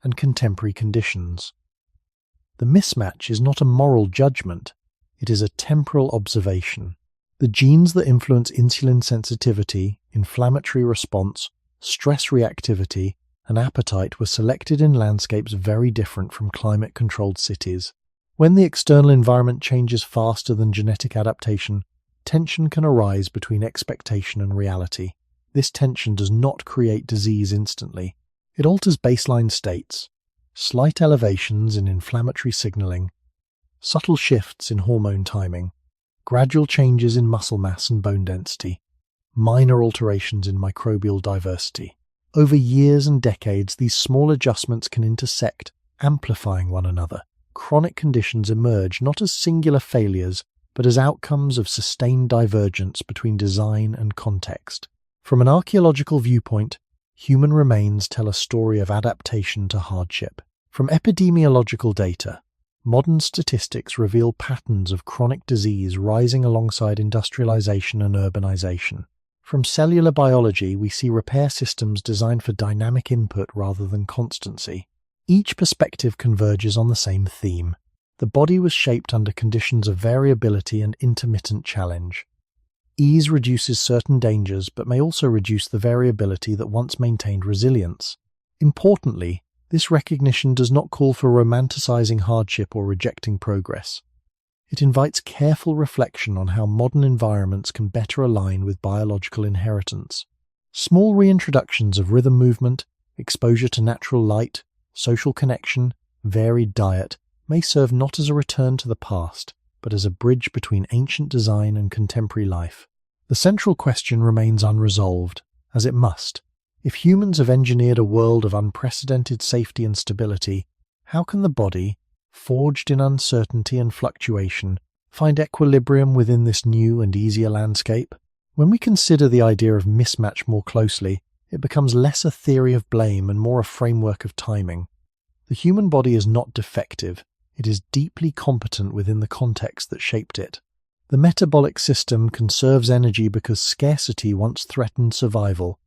and contemporary conditions. The mismatch is not a moral judgment, it is a temporal observation. The genes that influence insulin sensitivity, inflammatory response, stress reactivity, and appetite were selected in landscapes very different from climate-controlled cities. When the external environment changes faster than genetic adaptation, tension can arise between expectation and reality. This tension does not create disease instantly, It alters baseline states, slight elevations in inflammatory signaling, subtle shifts in hormone timing, gradual changes in muscle mass and bone density, minor alterations in microbial diversity. Over years and decades, these small adjustments can intersect, amplifying one another. Chronic conditions emerge not as singular failures, but as outcomes of sustained divergence between design and context. From an archaeological viewpoint, human remains tell a story of adaptation to hardship. From epidemiological data, modern statistics reveal patterns of chronic disease rising alongside industrialization and urbanization. From cellular biology, we see repair systems designed for dynamic input rather than constancy. Each perspective converges on the same theme. The body was shaped under conditions of variability and intermittent challenge. Ease reduces certain dangers, but may also reduce the variability that once maintained resilience. Importantly, this recognition does not call for romanticizing hardship or rejecting progress. It invites careful reflection on how modern environments can better align with biological inheritance. Small reintroductions of rhythm movement, exposure to natural light, social connection, varied diet may serve not as a return to the past, but as a bridge between ancient design and contemporary life. The central question remains unresolved, as it must. If humans have engineered a world of unprecedented safety and stability, how can the body, forged in uncertainty and fluctuation, find equilibrium within this new and easier landscape? When we consider the idea of mismatch more closely, it becomes less a theory of blame and more a framework of timing. The human body is not defective. It is deeply competent within the context that shaped it. The metabolic system conserves energy because scarcity once threatened survival.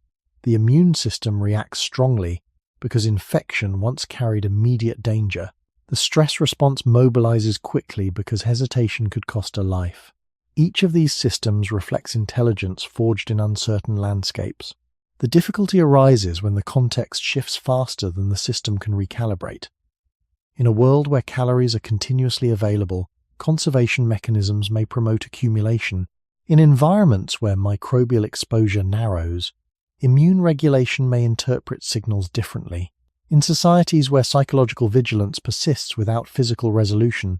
The immune system reacts strongly because infection once carried immediate danger. The stress response mobilizes quickly because hesitation could cost a life. Each of these systems reflects intelligence forged in uncertain landscapes. The difficulty arises when the context shifts faster than the system can recalibrate. In a world where calories are continuously available, conservation mechanisms may promote accumulation. In environments where microbial exposure narrows, immune regulation may interpret signals differently. In societies where psychological vigilance persists without physical resolution,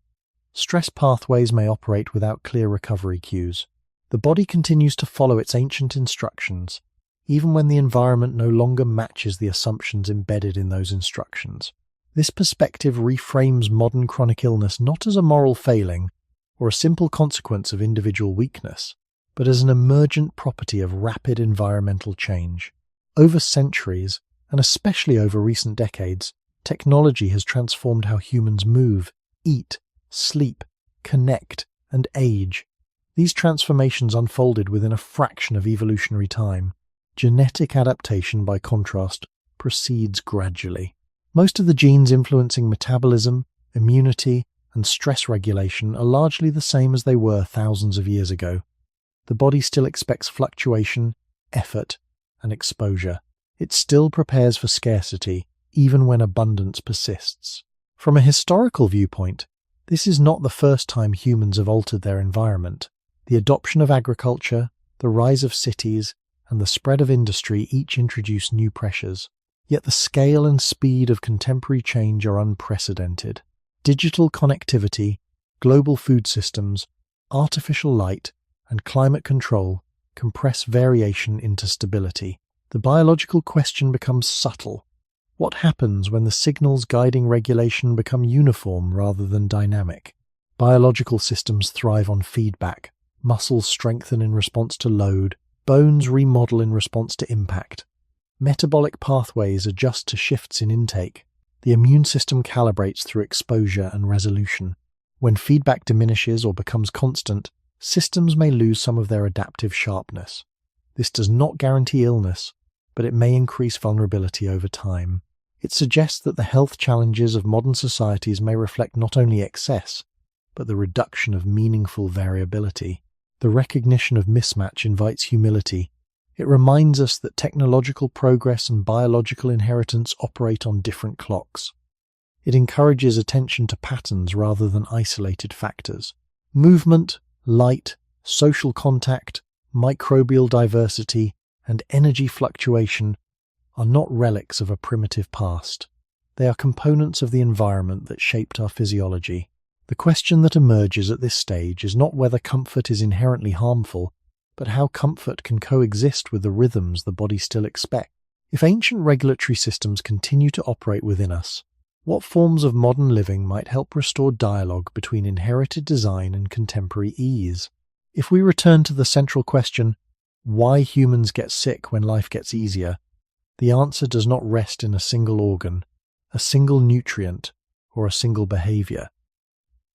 stress pathways may operate without clear recovery cues. The body continues to follow its ancient instructions, even when the environment no longer matches the assumptions embedded in those instructions. This perspective reframes modern chronic illness not as a moral failing or a simple consequence of individual weakness, but as an emergent property of rapid environmental change. Over centuries, and especially over recent decades, technology has transformed how humans move, eat, sleep, connect, and age. These transformations unfolded within a fraction of evolutionary time. Genetic adaptation, by contrast, proceeds gradually. Most of the genes influencing metabolism, immunity, and stress regulation are largely the same as they were thousands of years ago. The body still expects fluctuation, effort, and exposure. It still prepares for scarcity, even when abundance persists. From a historical viewpoint, this is not the first time humans have altered their environment. The adoption of agriculture, the rise of cities, and the spread of industry each introduce new pressures. Yet the scale and speed of contemporary change are unprecedented. Digital connectivity, global food systems, artificial light, and climate control compress variation into stability. The biological question becomes subtle. What happens when the signals guiding regulation become uniform rather than dynamic? Biological systems thrive on feedback. Muscles strengthen in response to load. Bones remodel in response to impact. Metabolic pathways adjust to shifts in intake. The immune system calibrates through exposure and resolution. When feedback diminishes or becomes constant, systems may lose some of their adaptive sharpness. This does not guarantee illness, but it may increase vulnerability over time. It suggests that the health challenges of modern societies may reflect not only excess, but the reduction of meaningful variability. The recognition of mismatch invites humility. It reminds us that technological progress and biological inheritance operate on different clocks. It encourages attention to patterns rather than isolated factors. Movement, light, social contact, microbial diversity, and energy fluctuation are not relics of a primitive past. They are components of the environment that shaped our physiology. The question that emerges at this stage is not whether comfort is inherently harmful, but how comfort can coexist with the rhythms the body still expects. If ancient regulatory systems continue to operate within us, what forms of modern living might help restore dialogue between inherited design and contemporary ease? If we return to the central question, why humans get sick when life gets easier, the answer does not rest in a single organ, a single nutrient, or a single behavior.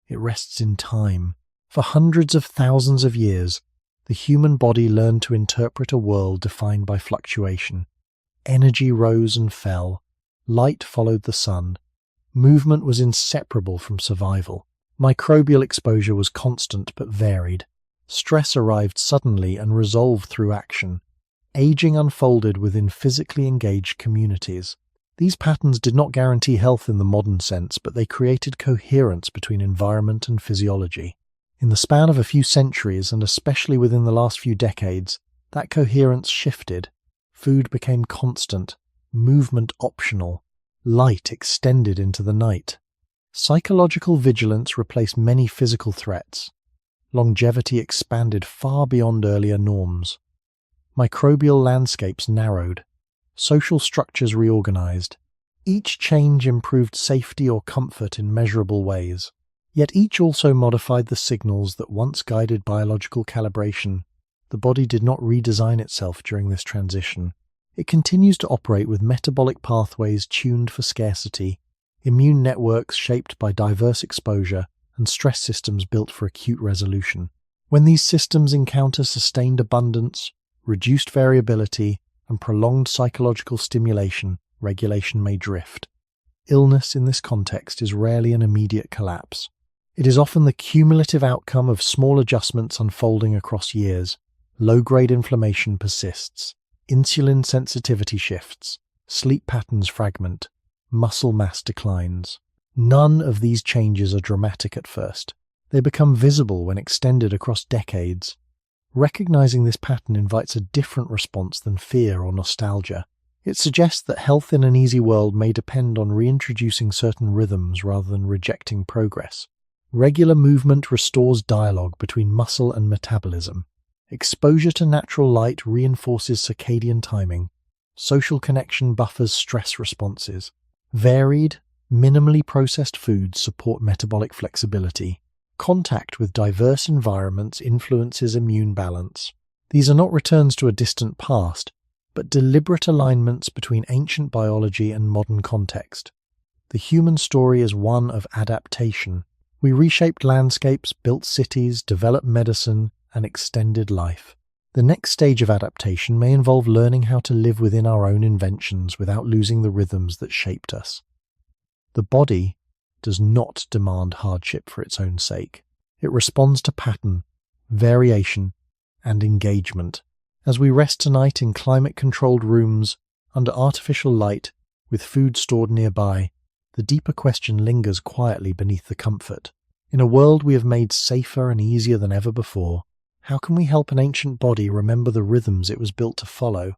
It rests in time. For hundreds of thousands of years, the human body learned to interpret a world defined by fluctuation. Energy rose and fell. Light followed the sun. Movement was inseparable from survival. Microbial exposure was constant but varied. Stress arrived suddenly and resolved through action. Aging unfolded within physically engaged communities. These patterns did not guarantee health in the modern sense, but they created coherence between environment and physiology. In the span of a few centuries, and especially within the last few decades, that coherence shifted. Food became constant, movement optional, light extended into the night. Psychological vigilance replaced many physical threats. Longevity expanded far beyond earlier norms. Microbial landscapes narrowed. Social structures reorganized. Each change improved safety or comfort in measurable ways. Yet each also modified the signals that once guided biological calibration. The body did not redesign itself during this transition. It continues to operate with metabolic pathways tuned for scarcity, immune networks shaped by diverse exposure, and stress systems built for acute resolution. When these systems encounter sustained abundance, reduced variability, and prolonged psychological stimulation, regulation may drift. Illness in this context is rarely an immediate collapse. It is often the cumulative outcome of small adjustments unfolding across years. Low-grade inflammation persists. Insulin sensitivity shifts. Sleep patterns fragment. Muscle mass declines. None of these changes are dramatic at first. They become visible when extended across decades. Recognizing this pattern invites a different response than fear or nostalgia. It suggests that health in an easy world may depend on reintroducing certain rhythms rather than rejecting progress. Regular movement restores dialogue between muscle and metabolism. Exposure to natural light reinforces circadian timing. Social connection buffers stress responses. Varied, minimally processed foods support metabolic flexibility. Contact with diverse environments influences immune balance. These are not returns to a distant past, but deliberate alignments between ancient biology and modern context. The human story is one of adaptation. We reshaped landscapes, built cities, developed medicine, and extended life. The next stage of adaptation may involve learning how to live within our own inventions without losing the rhythms that shaped us. The body does not demand hardship for its own sake. It responds to pattern, variation, and engagement. As we rest tonight in climate-controlled rooms, under artificial light, with food stored nearby, the deeper question lingers quietly beneath the comfort. In a world we have made safer and easier than ever before, how can we help an ancient body remember the rhythms it was built to follow?